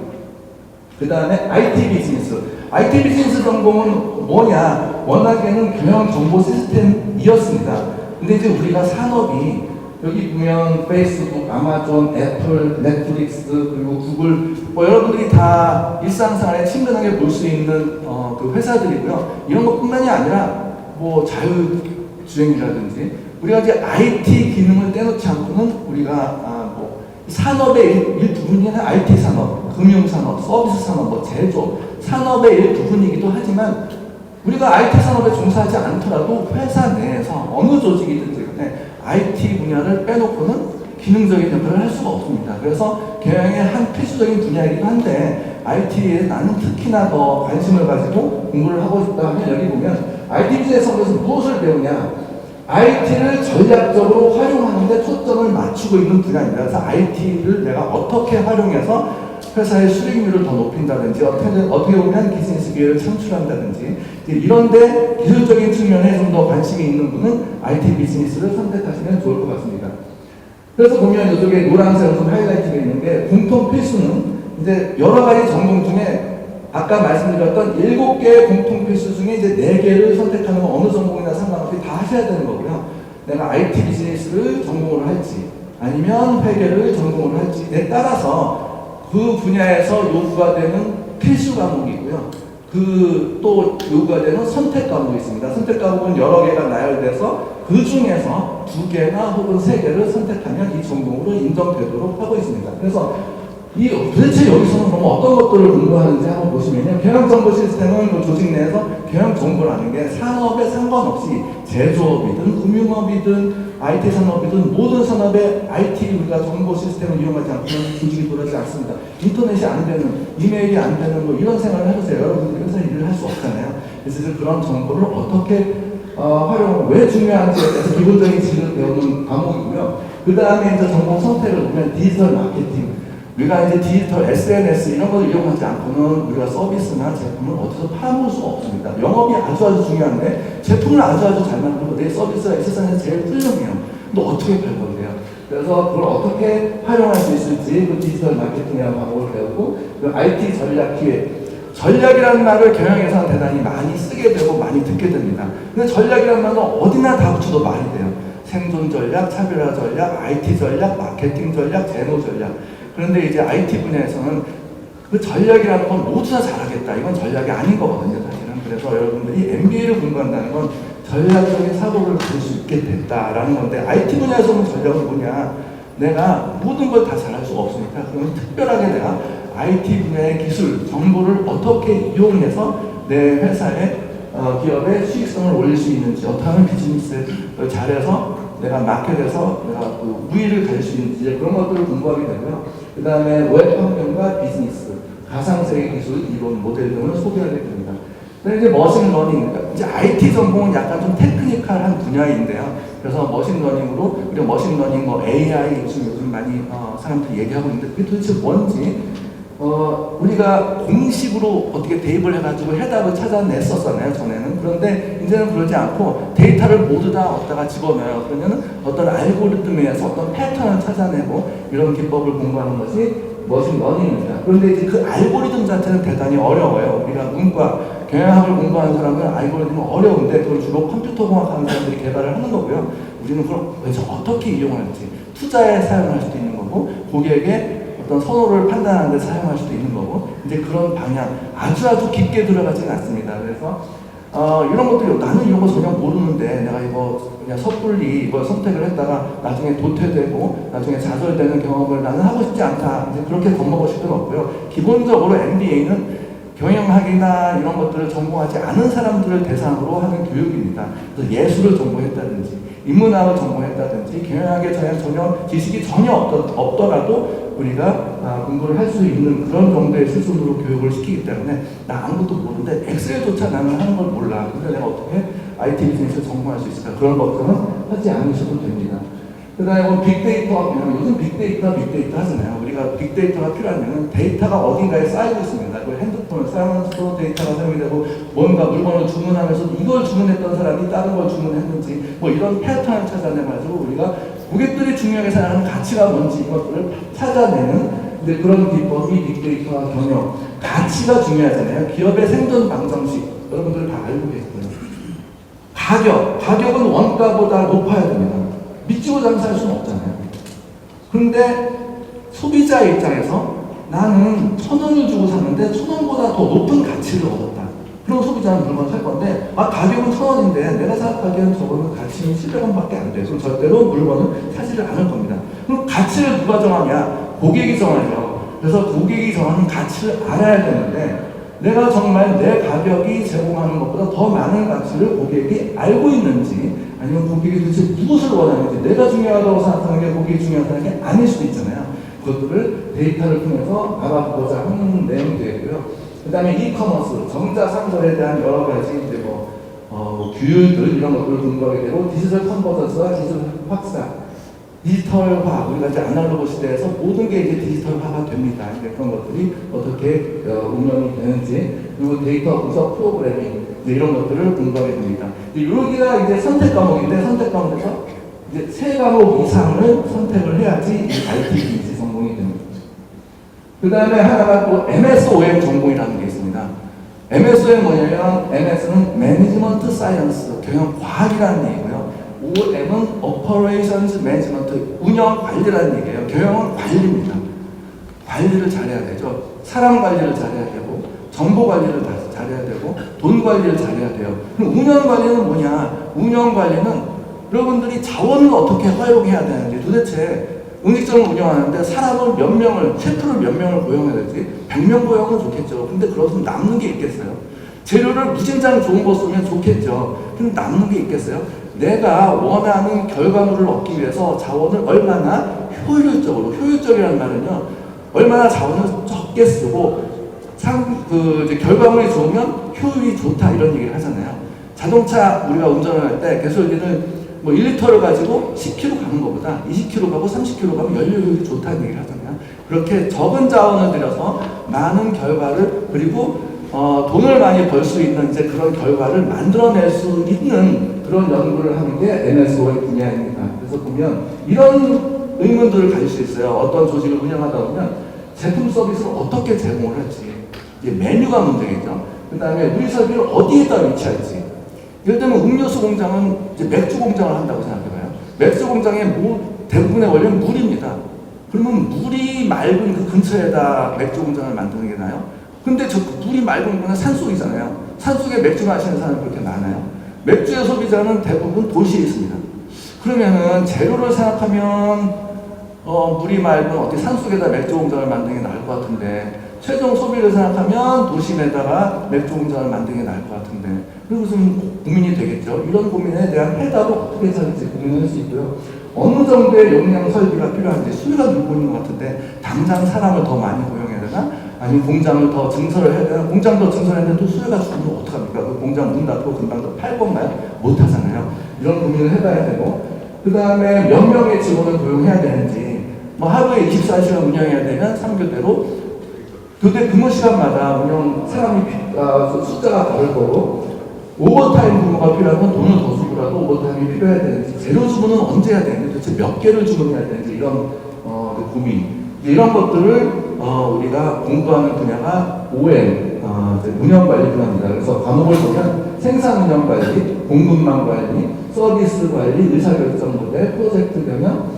그 다음에 IT 비즈니스. IT 비즈니스 전공은 뭐냐? 워낙에는 경영 정보 시스템이었습니다. 근데 이제 우리가 산업이 여기 보면 페이스북, 아마존, 애플, 넷플릭스, 그리고 구글 뭐 여러분들이 다 일상생활에 친근하게 볼 수 있는 그 회사들이고요. 이런 것뿐만이 아니라 뭐 자율주행이라든지 우리가 이제 IT 기능을 떼놓지 않고는 우리가 뭐 산업의 일부분이나 IT 산업, 금융 산업, 서비스 산업, 뭐 제조업 산업의 일부분이기도 하지만 우리가 IT 산업에 종사하지 않더라도 회사 내에서 어느 조직이든지 간에 IT 분야를 빼놓고는 기능적인 역할을 할 수가 없습니다. 그래서 경영의 한 필수적인 분야이기도 한데 IT에 나는 특히나 더 관심을 가지고 공부를 하고 싶다 하면 여기 보면 IT 비즈니스에서 무엇을 배우냐? IT를 전략적으로 활용하는데 초점을 맞추고 있는 분야입니다. 그래서 IT를 내가 어떻게 활용해서 회사의 수익률을 더 높인다든지 어떻게 보면 비즈니스 기회를 창출한다든지 이런데 기술적인 측면에 좀 더 관심이 있는 분은 IT 비즈니스를 선택하시면 좋을 것 같습니다. 그래서 보면 이쪽에 노란색으로 좀 하이라이트가 있는 게 공통 필수는 이제 여러 가지 전공 중에 아까 말씀드렸던 7개의 공통 필수 중에 이제 4개를 선택하는 건 어느 전공이나 상관없이 다 하셔야 되는 거고요. 내가 IT 비즈니스를 전공을 할지 아니면 회계를 전공을 할지에 따라서 그 분야에서 요구가 되는 필수 과목이고요. 또 요구가 되는 선택 과목이 있습니다. 선택 과목은 여러 개가 나열돼서 그 중에서 2개나 혹은 3개를 선택하면 이 전공으로 인정되도록 하고 있습니다. 그래서 도대체 여기서는 그럼 어떤 것들을 공부하는지 한번 보시면요. 경영정보 시스템은 조직 내에서 경영정보라는 게 산업에 상관없이 제조업이든 금융업이든 IT 산업이든 모든 산업에 IT 우리가 정보 시스템을 이용하지 않고는 조직이 돌아가지 않습니다. 인터넷이 안 되는, 이메일이 안 되는 뭐 이런 생활을 해보세요. 여러분들이 회사 일을 할 수 없잖아요. 그래서 그런 정보를 어떻게 왜 중요한지에 대해서 기본적인 지식을 배우는 과목이고요. 그 다음에 이제 전공 선택을 보면 디지털 마케팅. 우리가 이제 디지털 SNS 이런 걸 이용하지 않고는 우리가 서비스나 제품을 어디서 팔아볼 수가 없습니다. 영업이 아주 중요한데 제품을 아주 잘 만들고 내 서비스가 이 세상에서 제일 훌륭해요. 근데 어떻게 팔 건데요? 그래서 그걸 어떻게 활용할 수 있을지 그 디지털 마케팅이라는 방법을 배우고 그 IT 전략 기획. 전략이라는 말을 경영에서는 대단히 많이 쓰게 되고 많이 듣게 됩니다. 근데 전략이라는 말은 어디나 다 붙여도 말이 돼요. 생존 전략, 차별화 전략, IT 전략, 마케팅 전략, 제로 전략. 그런데 이제 IT 분야에서는 그 전략이라는 건 모두 다 잘하겠다. 이건 전략이 아닌 거거든요, 사실은. 그래서 여러분들이 MBA를 공부한다는 건 전략적인 사고를 가질 수 있게 됐다라는 건데 IT 분야에서는 전략은 뭐냐? 내가 모든 걸 다 잘할 수가 없으니까 그러면 특별하게 내가 IT 분야의 기술, 정보를 어떻게 이용해서 내 회사의 기업의 수익성을 올릴 수 있는지, 어떻게 하면 비즈니스를 잘해서 내가 마켓에서 내가 그 우위를 가질 수 있는지 그런 것들을 공부하게 되고요. 그 다음에 웹 환경과 비즈니스, 가상세계 기술, 이론, 모델 등을 소개하게 됩니다. 근데 이제 머신러닝, 이제 IT 전공은 약간 좀 테크니컬한 분야인데요. 그래서 머신러닝으로 우리가 머신러닝, 뭐 AI 요즘 많이 사람들이 얘기하고 있는데 그게 도대체 뭔지 우리가 공식으로 어떻게 대입을 해가지고 해답을 찾아냈었잖아요, 전에는. 그런데 이제는 그러지 않고 데이터를 모두 다 어디다가 집어넣어요. 그러면 어떤 알고리즘에서 어떤 패턴을 찾아내고 이런 기법을 공부하는 것이 머신러닝입니다. 그런데 이제 그 알고리즘 자체는 대단히 어려워요. 우리가 문과, 경영학을 공부하는 사람은 알고리즘은 어려운데 그걸 주로 컴퓨터공학 하는 사람들이 개발을 하는 거고요. 우리는 그걸 어떻게 이용할지, 투자에 사용할 수도 있는 거고, 고객에게 어떤 선호를 판단하는 데 사용할 수도 있는 거고 이제 그런 방향 아주 깊게 들어가지는 않습니다. 그래서 이런 것들이 나는 이런 거 전혀 모르는데 내가 이거 그냥 섣불리 이걸 선택을 했다가 나중에 도태되고 나중에 좌절되는 경험을 나는 하고 싶지 않다. 이제 그렇게 겁먹으실 필요 없고요. 기본적으로 MBA는 경영학이나 이런 것들을 전공하지 않은 사람들을 대상으로 하는 교육입니다. 그래서 예술을 전공했다든지 인문학을 전공했다든지 경영학에 전혀 지식이 전혀 없더라도 우리가 공부를 할 수 있는 그런 정도의 수준으로 교육을 시키기 때문에 나 아무것도 모르는데 엑셀조차 나는 하는 걸 몰라. 근데 내가 어떻게 IT 비즈니스를 전공할 수 있을까? 그런 것들은 하지 않으셔도 됩니다. 그 다음에 빅데이터가 뭐냐면 요즘 빅데이터 하잖아요. 우리가 빅데이터가 필요한 이유는 데이터가 어딘가에 쌓이고 있습니다. 그 핸드폰을 사용하면서도 데이터가 사용이 되고 뭔가 물건을 주문하면서도 이걸 주문했던 사람이 다른 걸 주문했는지 뭐 이런 패턴을 찾아내가지고 우리가 고객들이 중요하게 생각하는 가치가 뭔지 이것들을 찾아내는 이제 그런 기법이 빅데이터와 경영. 가치가 중요하잖아요. 기업의 생존 방정식 여러분들 다 알고 계시고요. 가격은 원가보다 높아야 됩니다. 믿지고 장사할 수는 없잖아요. 그런데 소비자 입장에서 나는 1,000원을 주고 샀는데 1,000원보다 더 높은 가치를 얻었다. 그럼 소비자는 물건을 살 건데 가격은 1,000원인데 내가 생각하기에는 저거는 가치는 700원밖에 안 돼. 그럼 절대로 물건을 사지를 않을 겁니다. 그럼 가치를 누가 정하냐? 고객이 정하죠. 그래서 고객이 정하는 가치를 알아야 되는데 내가 정말 내 가격이 제공하는 것보다 더 많은 가치를 고객이 알고 있는지 아니면 고객이 도대체 무엇을 원하는지 내가 중요하다고 생각하는 게 고객이 중요하다는 게 아닐 수도 있잖아요. 그것들을 데이터를 통해서 알아보고자 하는 내용이 되고요. 그 다음에 이커머스, 전자상거래에 대한 여러 가지 이제 규율들 이런 것들을 근거하게 되고 디지털 컨버전스와 디지털 확산, 디지털화, 우리가 이제 아날로그 시대에서 모든 게 이제 디지털화가 됩니다. 이제 그런 것들이 어떻게 운영이 되는지, 그리고 데이터 분석 프로그래밍, 이런 것들을 공부하게 됩니다. 여기가 이제 선택 과목인데, 선택 과목에서 이제 3과목 이상을 선택을 해야지 IT 비즈니스 전공이 됩니다. 그 다음에 하나가 또 MSOM 전공이라는 게 있습니다. MSOM 뭐냐면, MS는 매니지먼트 사이언스, 경영 과학이라는 얘기고요. OM은 Operations Management, 운영 관리라는 얘기예요. 경영은 관리입니다. 관리를 잘해야 되죠. 사람 관리를 잘해야 되고, 정보 관리를 잘해야 되고, 돈 관리를 잘해야 돼요. 그럼 운영 관리는 뭐냐? 운영 관리는 여러분들이 자원을 어떻게 활용해야 되는지, 도대체 음식점을 운영하는데 사람을 몇 명을, 셰프를 몇 명을 고용해야 될지, 100명 고용은 좋겠죠. 근데 그러면 남는 게 있겠어요? 재료를 무진장 좋은 거 쓰면 좋겠죠. 근데 남는 게 있겠어요? 내가 원하는 결과물을 얻기 위해서 자원을 얼마나 효율적이라는 말은요, 얼마나 자원을 적게 쓰고, 결과물이 좋으면 효율이 좋다, 이런 얘기를 하잖아요. 자동차 우리가 운전을 할 때 가솔린을 1리터를 가지고 10km 가는 것보다 20km 가고 30km 가면 연료율이 좋다는 얘기를 하잖아요. 그렇게 적은 자원을 들여서 많은 결과를, 그리고 돈을 많이 벌 수 있는 이제 그런 결과를 만들어낼 수 있는 그런 연구를 하는 게 MSO의 분야입니다. 그래서 보면 이런 의문들을 가질 수 있어요. 어떤 조직을 운영하다 보면 제품 서비스를 어떻게 제공을 할지, 이제 메뉴가 문제겠죠. 그 다음에 우리 설비를 어디에다 위치할지. 예를 들면 음료수 공장은 이제 맥주 공장을 한다고 생각해봐요. 맥주 공장의 대부분의 원료는 물입니다. 그러면 물이 맑은 그 근처에다 맥주 공장을 만드는 게 나아요? 근데 물이 맑은 거는 산속이잖아요. 산속에 맥주 마시는 사람이 그렇게 많아요. 맥주의 소비자는 대부분 도시에 있습니다. 그러면은 재료를 생각하면 물이 맑은 어디 산속에다 맥주 공장을 만드는 게 나을 것 같은데, 최종 소비를 생각하면 도심에다가 맥주 공장을 만드는 게 나을 것 같은데, 그것은 고민이 되겠죠. 이런 고민에 대한 해답을 어떻게 찾을지 고민을 할 수 있고요. 어느 정도의 용량 설비가 필요한지, 수요가 늘고 있는 것 같은데 당장 사람을 더 많이 고용해야 되나? 아니면 공장을 더 증설을 해야 되나? 공장 더 증설했는데 또 수요가 줄면 어떡합니까? 그 공장 문 닫고 금방 더 팔 건가요? 못 하잖아요. 이런 고민을 해봐야 되고, 그 다음에 몇 명의 직원을 고용해야 되는지, 하루에 24시간 운영해야 되면 3교대로 교대 근무 시간마다 운영 사람이 숫자가 다를 거고, 오버타임 근무가 필요하면 돈을 더 주고라도 오버타임이 필요해야 되는지, 재료 주문은 언제 해야 되는지, 도대체 몇 개를 주문해야 되는지, 이런 고민, 이런 것들을 우리가 공부하는 분야가 OM, 운영관리 분야입니다. 그래서 과목을 보면 생산운영관리, 공급망 관리, 서비스 관리, 의사결정 모델, 프로젝트 경영,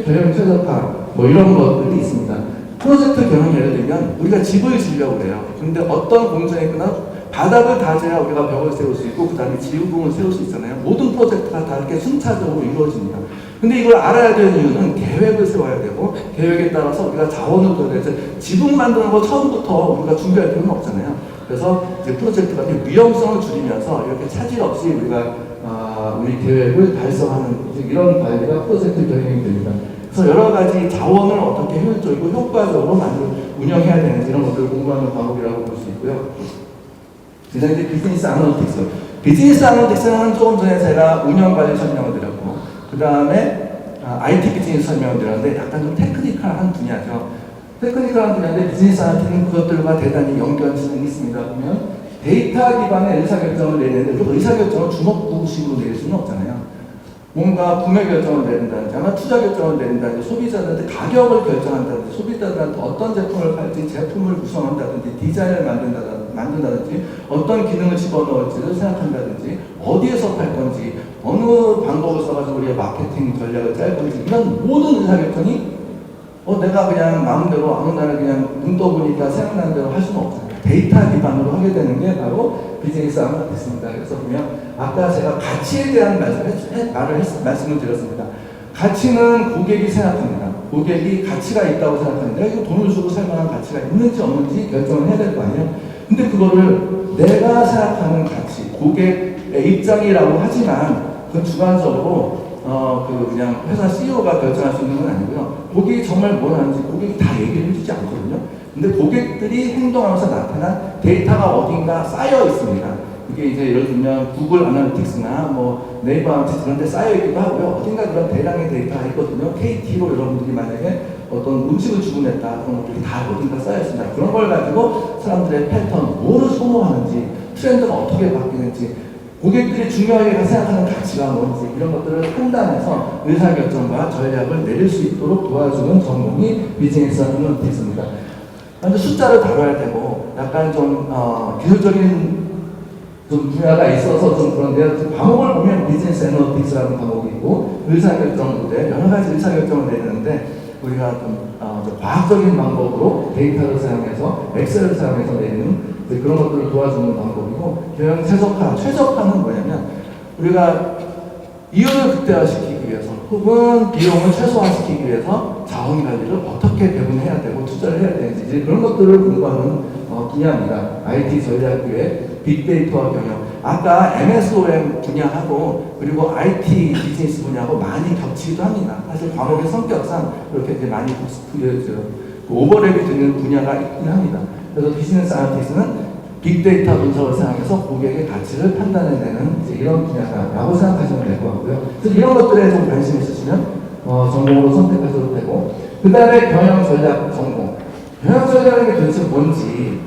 경영 최적화, 이런 것들이 있습니다. 프로젝트 경영 예를 들면 우리가 집을 지으려고 그래요. 근데 어떤 공정이 끝나 바닥을 다져야 우리가 벽을 세울 수 있고 그 다음에 지붕을 세울 수 있잖아요. 모든 프로젝트가 다 이렇게 순차적으로 이루어집니다. 근데 이걸 알아야 되는 이유는 계획을 세워야 되고 계획에 따라서 우리가 자원을 둬야 돼서 지붕 만드는 거 처음부터 우리가 준비할 필요는 없잖아요. 그래서 이제 프로젝트가 위험성을 줄이면서 이렇게 차질 없이 우리가 우리 계획을 달성하는 이런 관리가 프로젝트 경영이 됩니다. 그래서 여러 가지 자원을 어떻게 효율적이고 효과적으로 운영해야 되는지 이런 것들을 공부하는 과목이라고 볼 수 있고요. 그다음에 이제 비즈니스 아나리틱스. 비즈니스 아나리틱스는 조금 전에 제가 운영 관리 설명을 드렸고, 그 다음에 IT 비즈니스 설명을 드렸는데 약간 좀 테크니컬한 분야죠. 테크니컬한 분야인데 비즈니스 아나리틱스는 그것들과 대단히 연결성이 있습니다. 보면 데이터 기반의 의사결정을 내리는데 그 의사결정을 주먹구구식으로 내릴 수는 없잖아요. 뭔가 구매 결정을 내린다든지 아마 투자 결정을 내린다든지 소비자들한테 가격을 결정한다든지 소비자들한테 어떤 제품을 팔지 제품을 구성한다든지 디자인을 만든다든지 어떤 기능을 집어넣을지를 생각한다든지 어디에서 팔 건지 어느 방법을 써가지고 우리의 마케팅 전략을 짤 건지 이런 모든 의사결정이 내가 그냥 마음대로 아무 날 그냥 눈 떠보니까 생각나는 대로 할 수는 없잖아요. 데이터 기반으로 하게 되는 게 바로 비즈니스 아나리틱스입니다. 그래서 보면 아까 제가 가치에 대한 말씀을 드렸습니다. 가치는 고객이 생각합니다. 고객이 가치가 있다고 생각하는데 이거 돈을 주고 살 만한 가치가 있는지 없는지 결정을 해야 될 거 아니에요. 근데 그거를 내가 생각하는 가치, 고객의 입장이라고 하지만 그 주관적으로 그냥 회사 CEO가 결정할 수 있는 건 아니고요. 고객이 정말 뭘 하는지 고객이 다 얘기를 해주지 않거든요. 근데 고객들이 행동하면서 나타난 데이터가 어딘가 쌓여 있습니다. 이게 이제 예를 들면 구글 아나리틱스나 뭐 네이버 아나리틱스 그런 데 쌓여 있기도 하고요. 어딘가 그런 대량의 데이터가 있거든요. KT로 여러분들이 만약에 어떤 음식을 주문했다 그런 것들이 다 어딘가 쌓여 있습니다. 그런 걸 가지고 사람들의 패턴, 뭐를 선호하는지, 트렌드가 어떻게 바뀌는지, 고객들이 중요하게 생각하는 가치가 뭔지 이런 것들을 판단해서 의사결정과 전략을 내릴 수 있도록 도와주는 전공이 비즈니스 아나리틱스입니다. 근데 숫자를 다뤄야 되고 약간 좀 기술적인 좀 분야가 있어서 좀 그런데요. 과목을 보면 비즈니스 애널리틱스라는 과목이 있고 의사결정 모델 여러 가지 의사결정을 내리는데 우리가 좀 과학적인 방법으로 데이터를 사용해서 엑셀을 사용해서 내리는 그런 것들을 도와주는 방법이고 경영 최적화는 뭐냐면 우리가 이윤을 극대화시키기 위해서 혹은 비용을 최소화시키기 위해서 자원 관리를 어떻게 배분해야 되고 투자를 해야 되는지 이제 그런 것들을 공부하는 분야입니다. IT 전략교육, 빅데이터와 경영. 아까 MSOM 분야하고 그리고 IT 비즈니스 분야하고 많이 겹치기도 합니다. 사실 과목의 성격상 그렇게 이제 많이 오버랩이 되는 분야가 있긴 합니다. 그래서 비즈니스 아나리틱스는 빅데이터 분석을 사용해서 고객의 가치를 판단해내는 이제 이런 분야다라고 생각하시면 될 것 같고요. 그래서 이런 것들에 좀 관심 있으시면 전공으로 선택하셔도 되고 그 다음에 경영 전략 전공. 경영 전략이 도대체 뭔지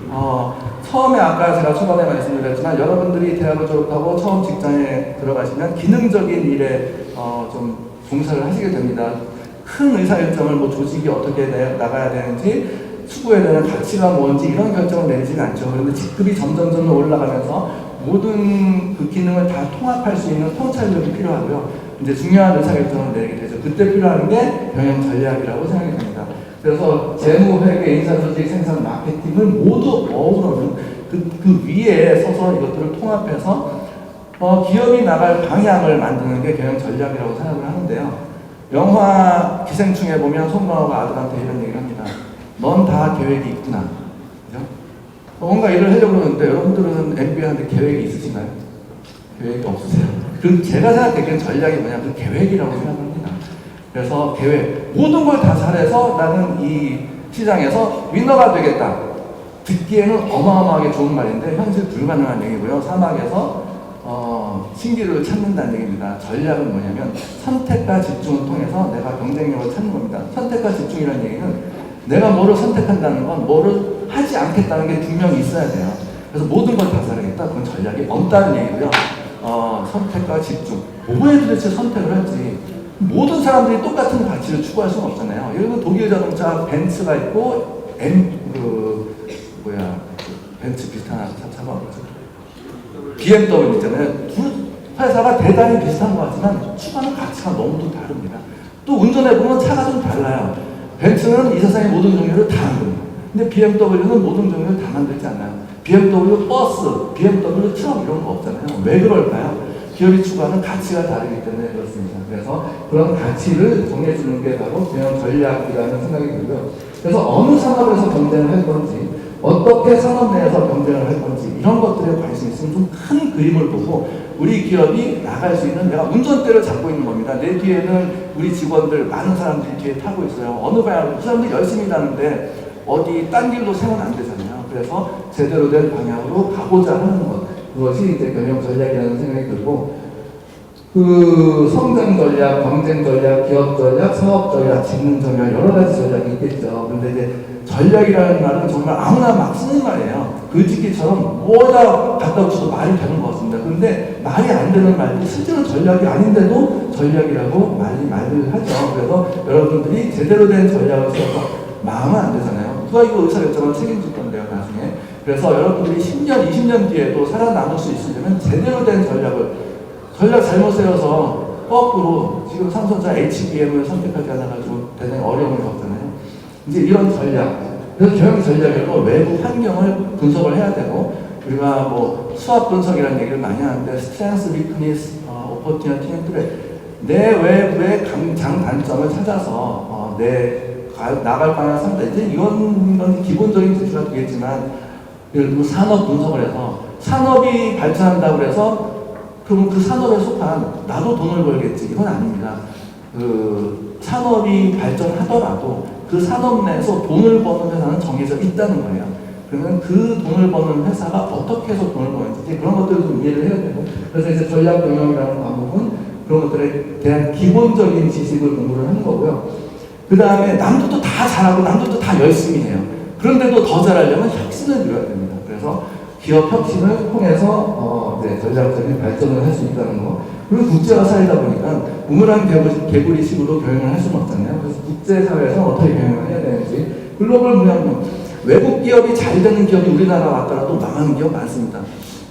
처음에 아까 제가 초반에 말씀드렸지만 여러분들이 대학을 졸업하고 처음 직장에 들어가시면 기능적인 일에 좀 종사를 하시게 됩니다. 큰 의사결정을 뭐 조직이 어떻게 나가야 되는지 추구해야 되는 가치가 뭔지 이런 결정을 내리지는 않죠. 그런데 직급이 점점 올라가면서 모든 그 기능을 다 통합할 수 있는 통찰력이 필요하고요. 이제 중요한 의사결정을 내리게 되죠. 그때 필요한 게 경영 전략이라고 생각이 됩니다. 그래서 재무, 회계, 인사조직, 생산, 마케팅을 모두 어우러는 그 위에 서서 이것들을 통합해서 기업이 나갈 방향을 만드는 게 경영 전략이라고 생각을 하는데요. 영화 기생충에 보면 송강호가 아들한테 이런 얘기를 합니다. 넌 다 계획이 있구나. 그죠? 뭔가 일을 하려고 하는데 여러분들은 MBA한테 계획이 있으신가요? 계획이 없으세요? 그 제가 생각하기엔 전략이 뭐냐? 그 계획이라고 생각합니다. 그래서 계획, 모든 걸 다 잘해서 나는 이 시장에서 위너가 되겠다. 듣기에는 어마어마하게 좋은 말인데 현실 불가능한 얘기고요. 사막에서 신기루를 찾는다는 얘기입니다. 전략은 뭐냐면 선택과 집중을 통해서 내가 경쟁력을 찾는 겁니다. 선택과 집중이라는 얘기는 내가 뭐를 선택한다는 건 뭐를 하지 않겠다는 게 분명히 있어야 돼요. 그래서 모든 걸 다 잘하겠다. 그건 전략이 없다는 얘기고요. 선택과 집중. 뭐에 도대체 선택을 할지. 모든 사람들이 똑같은 가치를 추구할 수는 없잖아요. 예를 들어 독일 자동차 벤츠가 있고 벤츠 비슷한 차가 뭐죠? BMW 있잖아요. 두 회사가 대단히 비슷한 것 같지만 추구하는 가치가 너무 다릅니다. 또 운전해보면 차가 좀 달라요. 벤츠는 이 세상의 모든 종류를 다 만듭니다. 근데 BMW는 모든 종류를 다 만들지 않아요. BMW 버스, BMW 트럭 이런 거 없잖아요. 왜 그럴까요? 기업이 추구하는 가치가 다르기 때문에 그렇습니다. 그래서 그런 가치를 정해주는 게 바로 경영 전략이라는 생각이 들고요. 그래서 어느 산업에서 경쟁을 할 건지, 어떻게 산업 내에서 경쟁을 할 건지 이런 것들에 관심이 있으면 좀 큰 그림을 보고 우리 기업이 나갈 수 있는, 내가 운전대를 잡고 있는 겁니다. 내 뒤에는 우리 직원들 많은 사람들이 뒤에 타고 있어요. 어느 방향으로 그 사람들이 열심히 가는데 어디 딴 길로 세면 안 되잖아요. 그래서 제대로 된 방향으로 가고자 하는 것, 그것이 이제 경영 전략이라는 생각이 들고, 그 성장 전략, 경쟁 전략, 기업 전략, 사업 전략, 직능 전략 여러 가지 전략이 있겠죠. 그런데 이제 전략이라는 말은 정말 아무나 막 쓰는 말이에요. 글짓기처럼 뭐다 갖다 붙여도 말이 되는 것 같습니다. 그런데 말이 안 되는 말들이 실제로 전략이 아닌데도 전략이라고 말을 하죠. 그래서 여러분들이 제대로 된 전략을 세워서 망하면 안 되잖아요. 누가 이거 의사결정을 책임질 건데요, 나중에. 그래서 여러분들이 10년, 20년 뒤에도 살아남을 수 있으려면 제대로 된 전략 잘못 세워서 거꾸로 지금 삼성전자 HBM을 선택하지 않아가지고 대단히 어려움을 겪잖아요. 이제 이런 전략, 그래서 경영 전략에도 외부 환경을 분석을 해야 되고, 우리가 뭐 수학 분석이라는 얘기를 많이 하는데 스트렝스, 위크니스, 오퍼튜니티, 내 외부의 강장 단점을 찾아서 나갈 만한 상태, 이제 이런 건 기본적인 지수가 되겠지만, 예를 들면 산업 분석을 해서 산업이 발전한다고 해서 그럼 그 산업에 속한 나도 돈을 벌겠지, 이건 아닙니다. 그 산업이 발전하더라도 그 산업 내에서 돈을 버는 회사는 정해져 있다는 거예요. 그러면 그 돈을 버는 회사가 어떻게 해서 돈을 버는지 그런 것들을 좀 이해를 해야 되고, 그래서 이제 전략 경영이라는 과목은 그런 것들에 대한 기본적인 지식을 공부를 하는 거고요. 그 다음에 남들도 다 잘하고 남들도 다 열심히 해요. 그런데도 더 잘하려면 혁신을 이뤄야 됩니다. 그래서 기업 혁신을 통해서 전략적인 발전을 할 수 있다는 거. 그리고 국제화 사회다 보니까 우물안 개구리식으로 경영을 할 수는 없잖아요. 그래서 국제사회에서 어떻게 경영을 해야 되는지, 글로벌 문화는 외국 기업이 잘 되는 기업이 우리나라 왔더라도 망하는 기업 많습니다.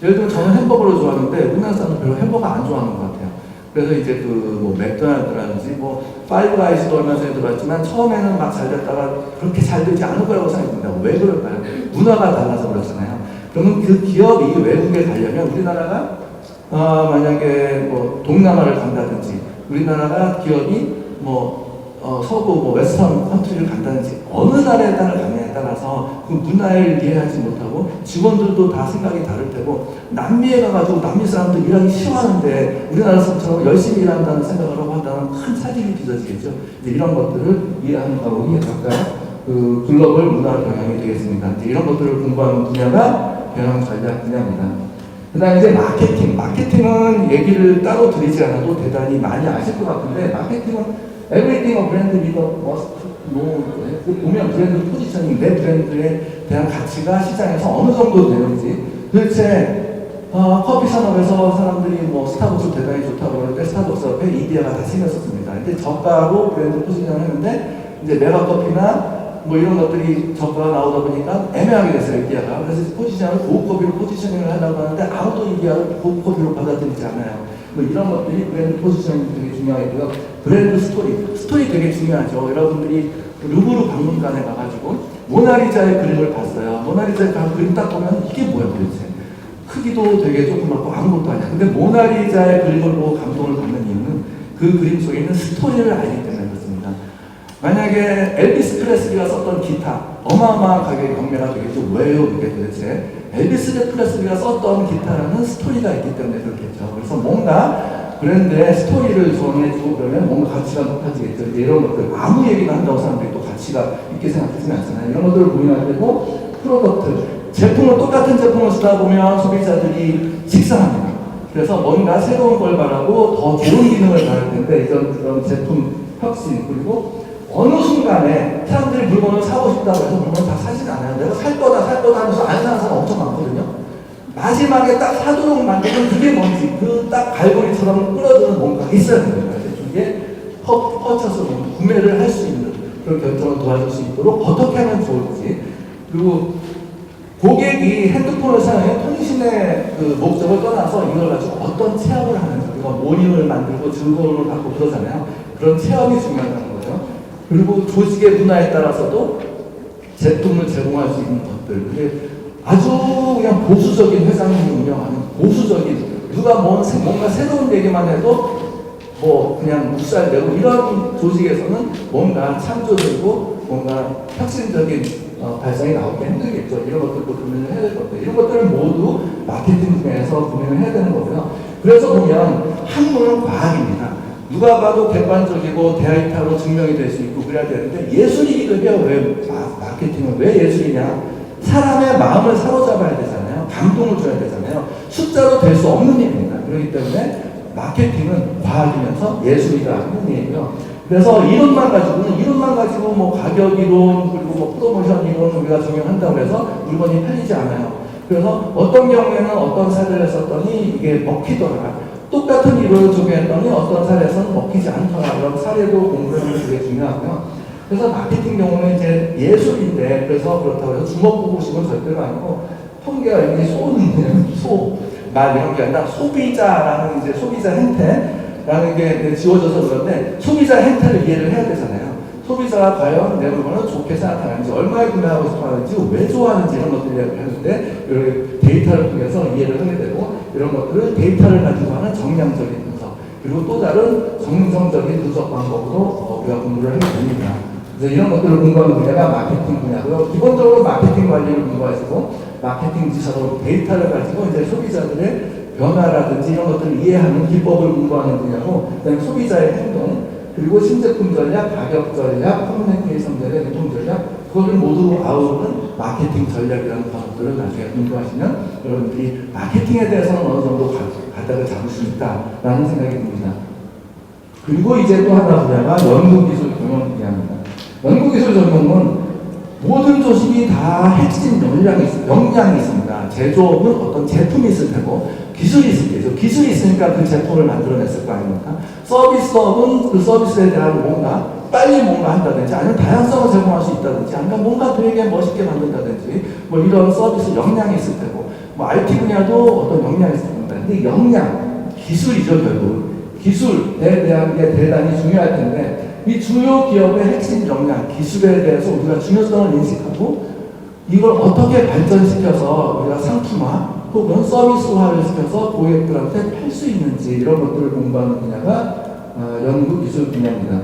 예를 들면 저는 햄버거를 좋아하는데 우리나라 사람은 별로 햄버거 안 좋아하는 것 같아요. 그래서 이제 뭐 맥도날드라든지 뭐 파이브아이즈도 얼마 전에 들어왔지만 처음에는 막 잘 됐다가 그렇게 잘 되지 않을 거라고 생각합니다. 왜 그럴까요? 문화가 달라서 그렇잖아요. 그러면 그 기업이 외국에 가려면 우리나라가 만약에 뭐 동남아를 간다든지, 우리나라가 기업이 서부 웨스턴 컨트리를 간다든지 어느 나라에 가느냐에 따라서 그 문화를 이해하지 못하고 직원들도 다 생각이 다를 테고, 남미에 가가지고 남미 사람들 일하기 싫어하는데 우리나라 사람처럼 열심히 일한다는 생각을 하고 한다면 큰 차질이 빚어지겠죠. 이제 이런 것들을 이해하는 과목이 각각 그 글로벌 문화 경영이 되겠습니다. 이제 이런 것들을 공부하는 분야가 경영 전략 분야입니다. 그 다음에 이제 마케팅은 얘기를 따로 드리지 않아도 대단히 많이 아실 것 같은데, 마케팅은 Everything a brand leader must know. 보면 브랜드 포지셔닝, 내 브랜드에 대한 가치가 시장에서 어느 정도 되는지, 도대체 커피 산업에서 사람들이 뭐 스타벅스 대단히 좋다고 그러는데 스타벅스 앞에 이디야가 다 생겼었습니다. 근데 저가로 브랜드 포지셔닝을 했는데 이제 메가커피나 뭐 이런 것들이 저가가 나오다 보니까 애매하게 됐어요, 이디야가. 그래서 포지션을 고급 커피로 포지셔닝을 하려고 하는데 아무도 이디야를 고급 커피로 받아들이지 않아요. 뭐 이런 것들이 브랜드 포지셔닝이 되게 중요하고요. 브랜드 스토리 되게 중요하죠. 여러분들이 루브르 박물관에 가가지고 모나리자의 그림을 봤어요. 모나리자의 그림 딱 보면 이게 뭐야 도대체. 크기도 되게 조그맣고 아무것도 아니야. 근데 모나리자의 그림을 보고 감동을 받는 이유는 그 그림 속에 있는 스토리를 알기 때문에 그렇습니다. 만약에 엘비스 프레슬리가 썼던 기타, 어마어마한 가격의 경매가 되겠죠. 왜요 그게 도대체? 엘비스 프레슬리가 썼던 기타라는 스토리가 있기 때문에 그렇겠죠. 그래서 뭔가 브랜드의 스토리를 정해주고 그러면 뭔가 가치가 높아지겠죠. 이런 것들 아무 얘기나 한다고 사람들이 또 가치가 있게 생각하지는 않잖아요. 이런 것들을 고민할 때고, 프로덕트, 똑같은 제품을 쓰다 보면 소비자들이 식상합니다. 그래서 뭔가 새로운 걸 바라고 더 좋은 기능을 바랄 텐데, 이런 제품 혁신, 그리고 어느 순간에 사람들이 물건을 사고 싶다고 해서 물건을 다 사진 않아요. 내가 살 거다 하면서 안 사는 사람 엄청 많거든요. 마지막에 딱 사도록 만드는 그게 뭔지, 그 딱 갈고리처럼 끌어주는 뭔가가 있어야 됩니다. 이게 퍼쳐서 구매를 할 수 있는 그런 결정을 도와줄 수 있도록 어떻게 하면 좋을지, 그리고 고객이 핸드폰을 사용해 통신의 그 목적을 떠나서 이걸 가지고 어떤 체험을 하는지, 우리가 모닝을 만들고 즐거움을 갖고 그러잖아요. 그런 체험이 중요하다는 거죠. 그리고 조직의 문화에 따라서도 제품을 제공할 수 있는 것들. 아주 그냥 보수적인 회장님이 운영하는 보수적인 누가 뭔가 새로운 얘기만 해도 뭐 그냥 묵살되고 이런 조직에서는 뭔가 창조적이고 뭔가 혁신적인 발상이 나오기 힘들겠죠. 이런 것들도 고민을 해야 될 것들. 이런 것들을 모두 마케팅 분야에서 고민을 해야 되는 거고요. 그래서 보면 학문은 과학입니다. 누가 봐도 객관적이고 데이터로 증명이 될 수 있고 그래야 되는데 예술이기도 해요. 왜 마케팅은 왜 예술이냐? 사람의 마음을 사로잡아야 되잖아요. 감동을 줘야 되잖아요. 숫자로 될 수 없는 일입니다. 그렇기 때문에 마케팅은 과학이면서 예술이다 하는 얘기예요. 그래서 이론만 가지고 뭐 가격 이론 그리고 뭐 프로모션 이론을 우리가 적용한다고 해서 물건이 팔리지 않아요. 그래서 어떤 경우에는 어떤 사례를 썼더니 이게 먹히더라. 똑같은 이론을 적용했더니 어떤 사례에서는 먹히지 않더라. 이런 사례도 공부하는 게 되게 중요하고요. 그래서 마케팅 경우는 이제 예술인데 그래서 그렇다고 해서 주먹구구식은 절대로 아니고 통계가 여기 말 이런 게 아니라 소비자라는 이제 소비자 행태라는 게 지워져서 그런데 소비자 행태를 이해를 해야 되잖아요. 소비자가 과연 내 물건을 좋게 생각하는지 얼마에 구매하고 싶어 하는지 왜 좋아하는지 이런 것들을 하는데 이렇게 데이터를 통해서 이해를 하게 되고 이런 것들을 데이터를 가지고 하는 정량적인 분석 그리고 또 다른 정성적인 분석 방법으로 우리가 공부를 하게 됩니다. 그래서 이런 것들을 공부하는 분야가 마케팅 분야고요. 기본적으로 마케팅 관리를 공부하시고 마케팅 지사로 데이터를 가지고 이제 소비자들의 변화라든지 이런 것들을 이해하는 기법을 공부하는 분야고 그다음에 소비자의 행동 그리고 신제품 전략, 가격 전략, 커뮤니케이션 전략, 유통 전략 그거를 모두 아우르는 마케팅 전략이라는 것들을 나중에 공부하시면 여러분들이 마케팅에 대해서는 어느 정도 가닥을 잡을 수 있다라는 생각이 듭니다. 그리고 이제 또 하나 분야가 연구기술 경영 분야입니다. 연구기술 전공은 모든 조직이 다 핵심 역량이 있습니다. 제조업은 어떤 제품이 있을 테고 기술이 있을 테죠. 기술이 있으니까 그 제품을 만들어냈을 거 아닙니까? 서비스업은 그 서비스에 대한 뭔가 빨리 뭔가 한다든지 아니면 다양성을 제공할 수 있다든지 아니면 뭔가 되게 멋있게 만든다든지 뭐 이런 서비스 역량이 있을 테고 뭐 IT 분야도 어떤 역량이 있을 겁니다. 근데 역량, 기술이죠 결국. 기술에 대한 게 대단히 중요할 텐데 이 주요 기업의 핵심 역량, 기술에 대해서 우리가 중요성을 인식하고 이걸 어떻게 발전시켜서 우리가 상품화 혹은 서비스화를 시켜서 고객들한테 팔 수 있는지 이런 것들을 공부하는 분야가 연구기술 분야입니다.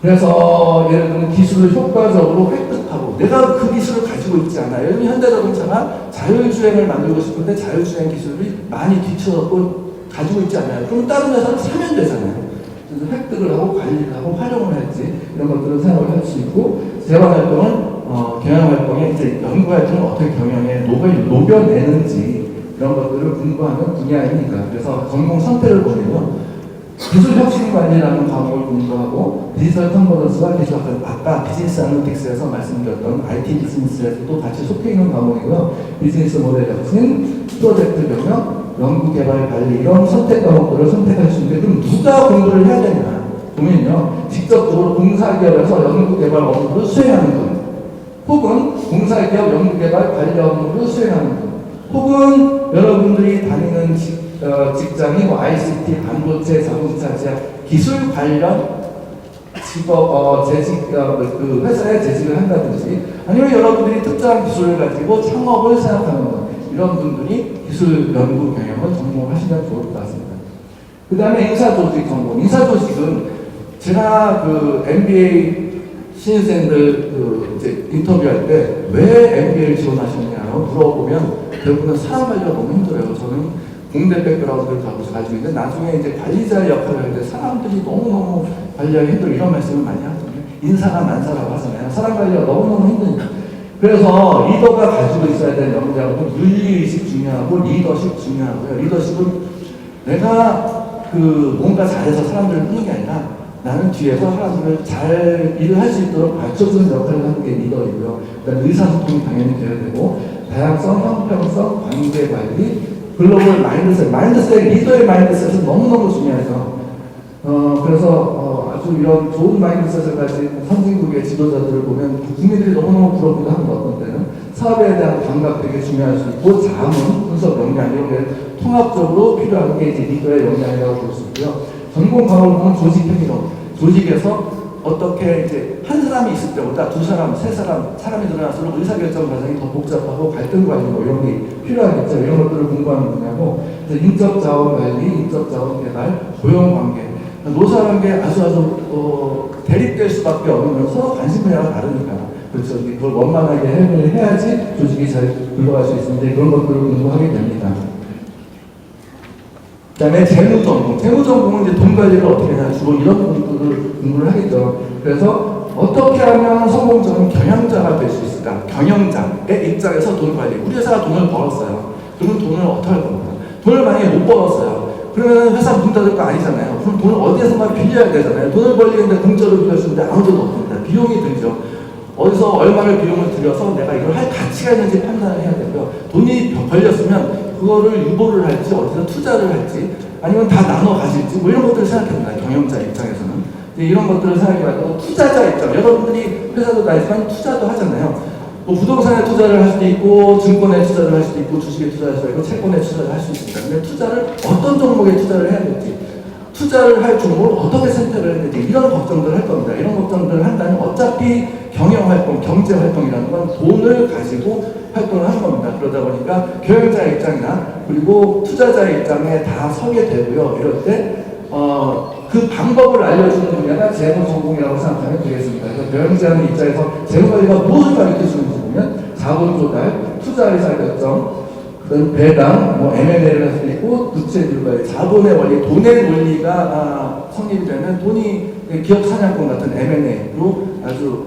그래서 예를 들면 기술을 효과적으로 획득하고 내가 그 기술을 가지고 있지 않아요. 예를 들면 현대자동차가 자율주행을 만들고 싶은데 자율주행 기술이 많이 뒤쳐갖고 가지고 있지 않아요. 그럼 다른 회사를 사면 되잖아요. 그래서 획득을 하고 관리를 하고 활용을 할지 이런 것들을 생각을 할 수 있고 재활활동은 경영활동에 이제 연구활동을 어떻게 경영에 녹여내는지 이런 것들을 공부하는 분야입니다. 그래서 전공 선택을 보면 기술혁신관리라는 과목을 공부하고 디지털 컨버런스와 기술 아까 비즈니스 아나리틱스에서 말씀드렸던 IT 비즈니스에서도 같이 속해 있는 과목이고요. 비즈니스 모델 혁신, 프로젝트 경영, 연구개발 관리 이런 선택 과목들을 선택할 수 있는데 그럼 누가 공부를 해야 되냐 보면요. 직접적으로 공사기업에서 연구개발 업무를 수행하는 분 혹은 공사기업 연구개발 관리 업무를 수행하는 분 혹은 여러분들이 다니는 직장이 뭐 ICT, 반도체, 자동차 제약, 기술 관련 직업, 그 회사에 재직을 한다든지 아니면 여러분들이 특정한 기술을 가지고 창업을 생각하는 분 이런 분들이 기술 연구 경영을 전공하시면 좋을 것 같습니다. 그 다음에 인사조직 전공. 인사조직은 제가 그 MBA 신입생들 이제 인터뷰할 때 왜 MBA를 지원하셨냐고 물어보면 대부분 사람 관리가 너무 힘들어요. 저는 공대 백그라운드를 가지고 있는데 나중에 이제 관리자의 역할을 할 때 사람들이 너무너무 관리하기 힘들어 이런 말씀을 많이 하거든요. 인사가 만사라고 하잖아요. 사람 관리가 너무너무 힘드니까. 그래서 리더가 가지고 있어야 되는 역량은 윤리의식 중요하고 리더십 중요하고요. 리더십은 내가 그 뭔가 잘해서 사람들을 끄는 게 아니라 나는 뒤에서 사람들을 잘 일을 할 수 있도록 받쳐주는 역할을 하는 게 리더이고요. 그다음에 의사소통이 당연히 돼야 되고 다양성, 형평성, 관계관리, 글로벌 마인드셋, 리더의 마인드셋은 너무너무 중요해서 그래서 아주 이런 좋은 마인드셋을 가진 선진국의 지도자들을 보면 국민들이 너무너무 부럽기도 합니다. 어떤 때는 사업에 대한 감각 되게 중요할 수 있고 자문, 분석 역량 이런 게 통합적으로 필요한 게 이제 리더의 역량이라고 볼 수 있고요. 전공 과목을 보면 조직 행위론, 조직에서 어떻게 이제 한 사람이 있을 때보다 두 사람, 세 사람이 늘어날수록 의사결정 과정이 더 복잡하고 갈등 관리 뭐 이런 게 필요하겠죠. 이런 것들을 공부하는 분야고, 그래서 인적 자원 관리, 인적 자원 개발, 고용 관계, 노사관계 아주 대립될 수밖에 없는 서로 관심 분야가 다르니까. 그렇죠. 그걸 원만하게 해결을 해야지 조직이 잘 굴러갈 수 있는데 그런 것들을 공부하게 됩니다. 그다음에 재무전공. 재무전공은 이제 돈 관리를 어떻게 하냐 주로 이런 것들을 공부를 하겠죠. 그래서 어떻게 하면 성공적인 경영자가 될 수 있을까? 경영자의 입장에서 돈 관리. 우리 회사가 돈을 벌었어요. 그러면 돈을 어떻게 할 겁니까? 돈을 만약에 못 벌었어요. 그러면 회사 문 닫을 거 아니잖아요. 그럼 돈을 어디에선가 빌려야 되잖아요. 돈을 벌리는데 공짜로 빌릴 수 있는데 아무데도 없습니다. 비용이 들죠. 어디서 얼마를 비용을 들여서 내가 이걸 할 가치가 있는지 판단을 해야 되고요. 돈이 벌렸으면 그거를 유보를 할지 어디서 투자를 할지 아니면 다 나눠 가질지 뭐 이런 것들을 생각합니다. 경영자 입장에서는. 이런 것들을 생각해봐도 투자자 입장. 여러분들이 회사도 다니지만 투자도 하잖아요. 뭐 부동산에 투자를 할 수도 있고 증권에 투자를 할 수도 있고 주식에 투자할 수도 있고 채권에 투자를 할 수 있습니다. 근데 투자를 어떤 종목에 투자를 해야 될지 투자를 할 종목을 어떻게 선택을 해야 될지 이런 걱정들을 할 겁니다. 이런 걱정들을 한다면 어차피 경영활동, 경제활동이라는 건 돈을 가지고 활동을 하는 겁니다. 그러다 보니까 경영자의 입장이나 그리고 투자자의 입장에 다 서게 되고요. 이럴 때 그 방법을 알려주는 분야가 재무전공이라고 생각하면 되겠습니다. 그래서 경영자의 입장에서 재무관리가 무엇을 가르쳐주는지 보면 자본 조달, 투자 의사 결정, 그다음 배당, 뭐 M&A를 할 수도 있고 부채 관리, 자본의 원리, 돈의 논리가 성립이 되면 돈이 기업 사냥꾼 같은 M&A로 아주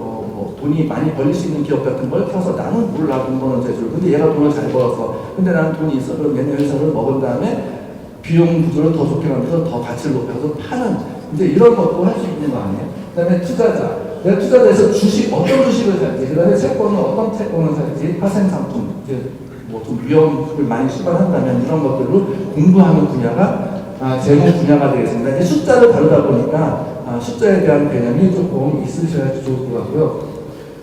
돈이 많이 벌릴 수 있는 기업 같은 걸 켜서 나는 몰라 돈 버는 재주를. 근데 얘가 돈을 잘 벌었어. 근데 나는 돈이 있어. 그럼 얘네 회사를 먹은 다음에 비용 구조를 더 좋게 만들어서 더 가치를 높여서 파는 이제 이런 것도 할 수 있는 거 아니에요. 그다음에 투자자. 내가 투자자에서 주식 어떤 주식을 살지, 그다음에 채권은 어떤 채권을 살지, 파생 상품 이제 뭐 좀 위험을 많이 수반한다면 이런 것들을 공부하는 분야가 재무 분야가 되겠습니다. 이제 숫자를 다루다 보니까 숫자에 대한 개념이 조금 있으셔야 좋을 것 같고요.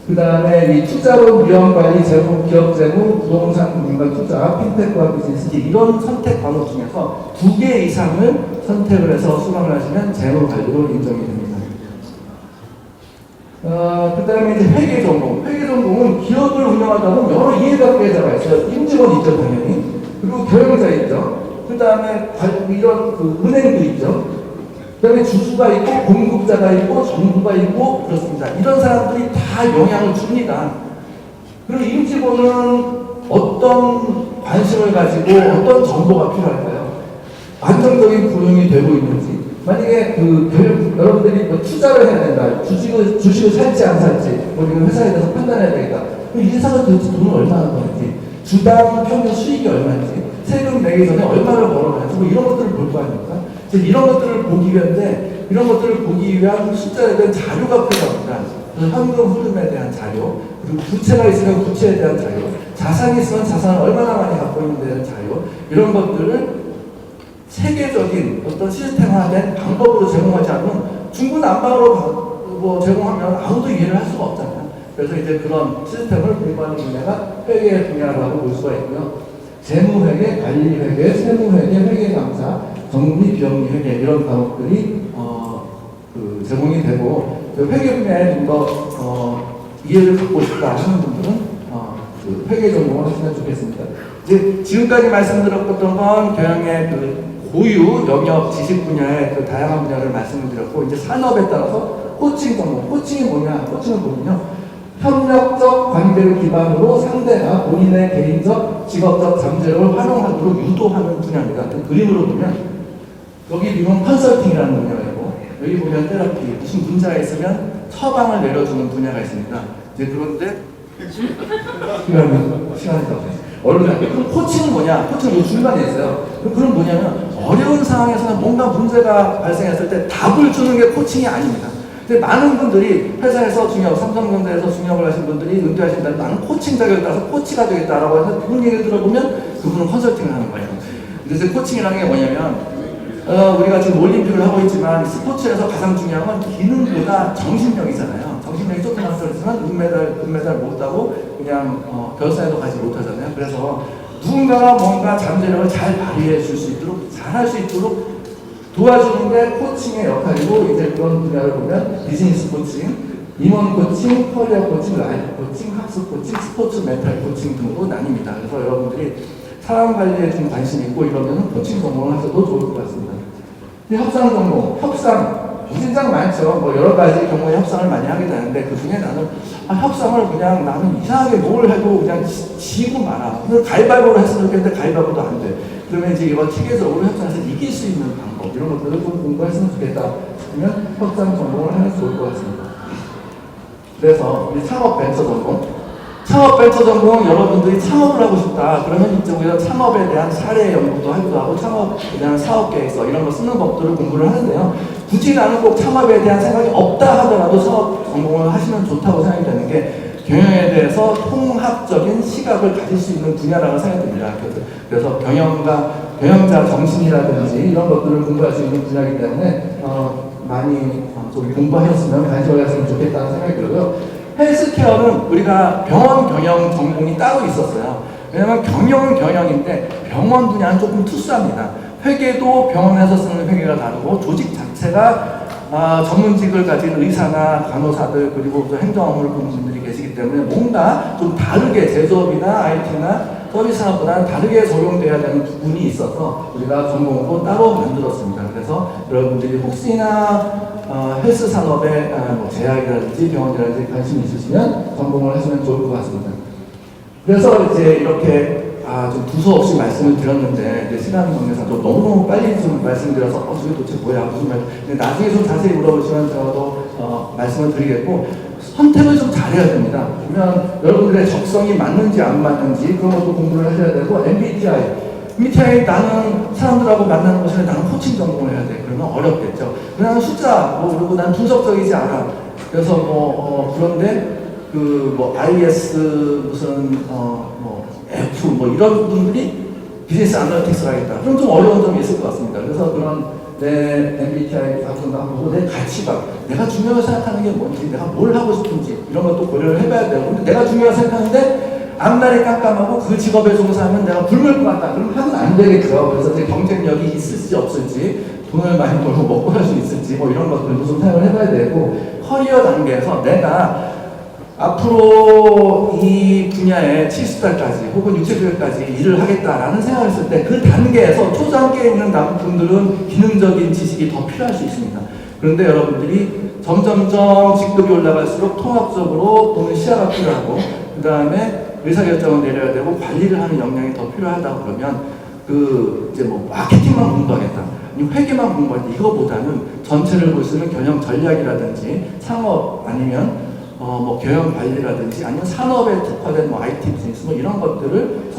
그 다음에 이 투자론, 위험관리, 재무, 기업 재무, 부동산, 금융과 투자, 핀테크와 비즈니스 이런 선택 과목 중에서 2개 이상을 선택을 해서 수강을 하시면 재무관리로 인정이 됩니다. 그 다음에 이제 회계전공. 회계전공은 기업을 운영하다 보면 여러 이해관계자가 있어요. 임직원 있죠, 당연히. 그리고 경영자 있죠. 그 다음에 이런 은행도 있죠. 그 다음에 주주가 있고 공급자가 있고 정부가 있고 그렇습니다. 이런 사람들이 다 영향을 줍니다. 그리고 임직원은 어떤 관심을 가지고 어떤 정보가 필요할까요? 안정적인 고용이 되고 있는지, 만약에 여러분들이 뭐 투자를 해야 된다, 주식을 살지 안 살지, 뭐 이런 회사에 대해서 판단해야 되겠다. 그럼 이 회사가 도대체 돈을 얼마나 버는지, 주당 평균 수익이 얼마인지, 세금 내기 전에 얼마를 벌어가는지 뭐 이런 것들을 볼 거 아닙니까? 이런 것들을 보기 위한데 이런 것들을 보기 위한 숫자에 대한 자료가 필요합니다. 현금 흐름에 대한 자료, 그리고 부채가 있으면 부채에 대한 자료, 자산이 있으면 자산을 얼마나 많이 갖고 있는데 대한 자료, 이런 것들을 세계적인 어떤 시스템화된 방법으로 제공하지 않으면 중구난방으로 제공하면 아무도 이해를 할 수가 없잖아요. 그래서 이제 그런 시스템을 공부하는 분야가 회계 분야라고 볼 수가 있고요. 재무회계, 관리회계, 세무회계, 회계감사, 정리, 비영리 회계 이런 과목들이 제공이 되고 회계 분야에 좀 더 이해를 갖고 싶다 하는 분들은 회계 전공을 하시면 좋겠습니다. 이제 지금까지 말씀드렸던 건 경영의 고유 영역 지식 분야의 다양한 분야를 말씀을 드렸고, 이제 산업에 따라서 코칭 전공. 코칭이 뭐냐? 코칭은 뭐냐면 협력적 관계를 기반으로 상대가 본인의 개인적, 직업적 잠재력을 활용하도록 유도하는 분야입니다. 그림으로 보면 여기 보면 컨설팅이라는 분야가 있고, 여기 보면 테라피, 무슨 문제가 있으면 처방을 내려주는 분야가 있습니다. 이제 그런데 시간이 더 어려워요. 그럼 코칭은 뭐냐? 코칭은 이 중간에 있어요. 그럼 뭐냐면 어려운 상황에서는 뭔가 문제가 발생했을 때 답을 주는 게 코칭이 아닙니다. 근데 많은 분들이 회사에서 중역, 삼성전자에서 중역을 하신 분들이 은퇴하신 다음에 나는 코칭 자격을 따서 코치가 되겠다라고 해서 그분 얘기를 들어보면 그분은 컨설팅을 하는 거예요. 그래서 코칭이라는 게 뭐냐면 우리가 지금 올림픽을 하고 있지만 스포츠에서 가장 중요한 건 기능보다 정신력이잖아요. 정신력이 조금만 떨어지면 금메달 못 따고 그냥 결사에도 가지 못하잖아요. 그래서 누군가가 뭔가 잠재력을 잘 발휘해 줄 수 있도록, 잘 할 수 있도록 도와주는 게 코칭의 역할이고 이제 그런 분야를 보면 비즈니스 코칭, 임원 코칭, 커리어 코칭, 라이프 코칭, 학습 코칭, 스포츠 멘탈 코칭 등으로 나뉩니다. 그래서 여러분들이 사람 관리에 좀 관심 있고 이러면 코칭 전공을 하셔도 좋을 것 같습니다. 이 협상 전공, 협상 무진장 많죠. 뭐 여러 가지 경우에 협상을 많이 하게 되는데 그 중에 나는 협상을 그냥 나는 이상하게 뭘 해도 그냥 지고 말아. 가위바위보로 했으면 좋겠는데 가위바위보도 안 돼. 그러면 이제 이거 체계적으로 협상에서 이길 수 있는 방법 이런 것들을 좀 공부했으면 좋겠다 싶으면 협상 전공을 하면 좋을 것 같습니다. 그래서 우리 창업 벤처 전공. 창업 벤처 전공은 여러분들이 창업을 하고 싶다. 그러면 이쪽에서 창업에 대한 사례 연구도 하기도 하고 창업에 대한 사업 계획서 이런 거 쓰는 법들을 공부를 하는데요. 굳이 나는 꼭 창업에 대한 생각이 없다 하더라도 창업 전공을 하시면 좋다고 생각이 되는 게 경영에 대해서 통합적인 시각을 가질 수 있는 분야라고 생각이 듭니다. 그래서 경영자 정신이라든지 이런 것들을 공부할 수 있는 분야이기 때문에 많이 좀 공부하셨으면 관심을 가졌으면 좋겠다는 생각이 들고요. 헬스케어는 우리가 병원 경영 전공이 따로 있었어요. 왜냐하면 경영은 경영인데 병원 분야는 조금 투수합니다. 회계도 병원에서 쓰는 회계가 다르고 조직 자체가 전문직을 가진 의사나 간호사들 그리고 또 행정 업무를 보는 분들이 계시기 때문에 뭔가 좀 다르게 제조업이나 IT나 서비스 산업보다는 다르게 적용돼야 되는 부분이 있어서 우리가 전공으로 따로 만들었습니다. 그래서 여러분들이 혹시나 헬스 산업에 뭐 제약이라든지 병원이라든지 관심이 있으시면 전공을 하시면 좋을 것 같습니다. 그래서 이제 이렇게 좀 두서없이 말씀을 드렸는데 이제 시간 관계상 좀 너무 빨리 좀 말씀드려서 저게 도대체 뭐야 무슨 말? 근데 나중에 좀 자세히 물어보시면 제가 더 말씀을 드리겠고 선택을 좀 잘해야 됩니다. 그러면 여러분들의 적성이 맞는지 안 맞는지 그런 것도 공부를 하셔야 되고 MBTI 나는 사람들하고 만나는 곳에 나는 코칭 전공을 해야 돼. 그러면 어렵겠죠. 나는 숫자 그리고 난 분석적이지 않아. 그래서 그런데 IS 무슨 F 이런 분들이 비즈니스 아날리틱스를 하겠다. 그럼 좀 어려운 점이 있을 것 같습니다. 그래서 그런 내 MBTI 같은 거 보고 내 가치관, 내가 중요하게 생각하는 게 뭔지, 내가 뭘 하고 싶은지 이런 것도 고려를 해봐야 되고 근데 내가 중요하게 생각하는데 앞날이 깜깜하고 그 직업에 종사하면 내가 굶을 것 같다. 그럼 하면 안 되겠죠. 그래서 이제 경쟁력이 있을지 없을지 돈을 많이 벌고 먹고 할 수 있을지 이런 것들도 좀 생각을 해봐야 되고 커리어 단계에서 내가 앞으로 이 분야에 70살까지 혹은 60살까지 일을 하겠다라는 생각을 했을 때 그 단계에서 초단계에 있는 분들은 기능적인 지식이 더 필요할 수 있습니다. 그런데 여러분들이 점점점 직급이 올라갈수록 통합적으로 보는 시야가 필요하고 그 다음에 의사결정을 내려야 되고 관리를 하는 역량이 더 필요하다 그러면 이제 마케팅만 공부하겠다 아니면 회계만 공부하겠다 이거보다는 전체를 볼 수 있는 경영 전략이라든지 창업 아니면 경영 관리라든지 아니면 산업에 특화된 IT 비즈니스 이런 것들을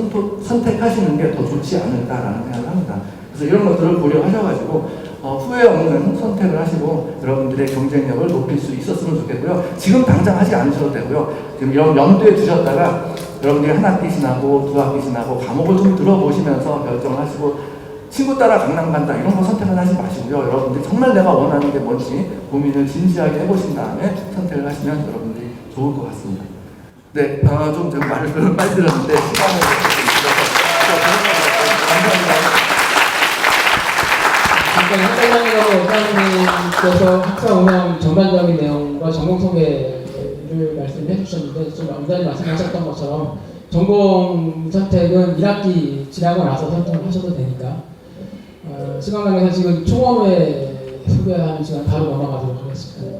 선택하시는 게 더 좋지 않을까라는 생각을 합니다. 그래서 이런 것들을 고려하셔가지고 후회 없는 선택을 하시고 여러분들의 경쟁력을 높일 수 있었으면 좋겠고요. 지금 당장 하지 않으셔도 되고요. 지금 이런 염두에 두셨다가 여러분들이 한 학기 지나고 두 학기 지나고 과목을 좀 들어보시면서 결정을 하시고 친구 따라 강남 간다 이런 거 선택을 하지 마시고요. 여러분들이 정말 내가 원하는 게 뭔지 고민을 진지하게 해보신 다음에 선택을 하시면 여러분들이 좋을 것 같습니다. 네, 좀 제가 말을 빨리 들었는데 시간을 감사합니다. 원장님께서 학사 운영 전반적인 내용과 전공 소개를 말씀해 주셨는데 좀 원장님 말씀하셨던 것처럼 전공 선택은 1학기 지나고 나서 선택을 하셔도 되니까 시간 관계상 지금 총원회 소개하는 시간 바로 넘어가도록 하겠습니다.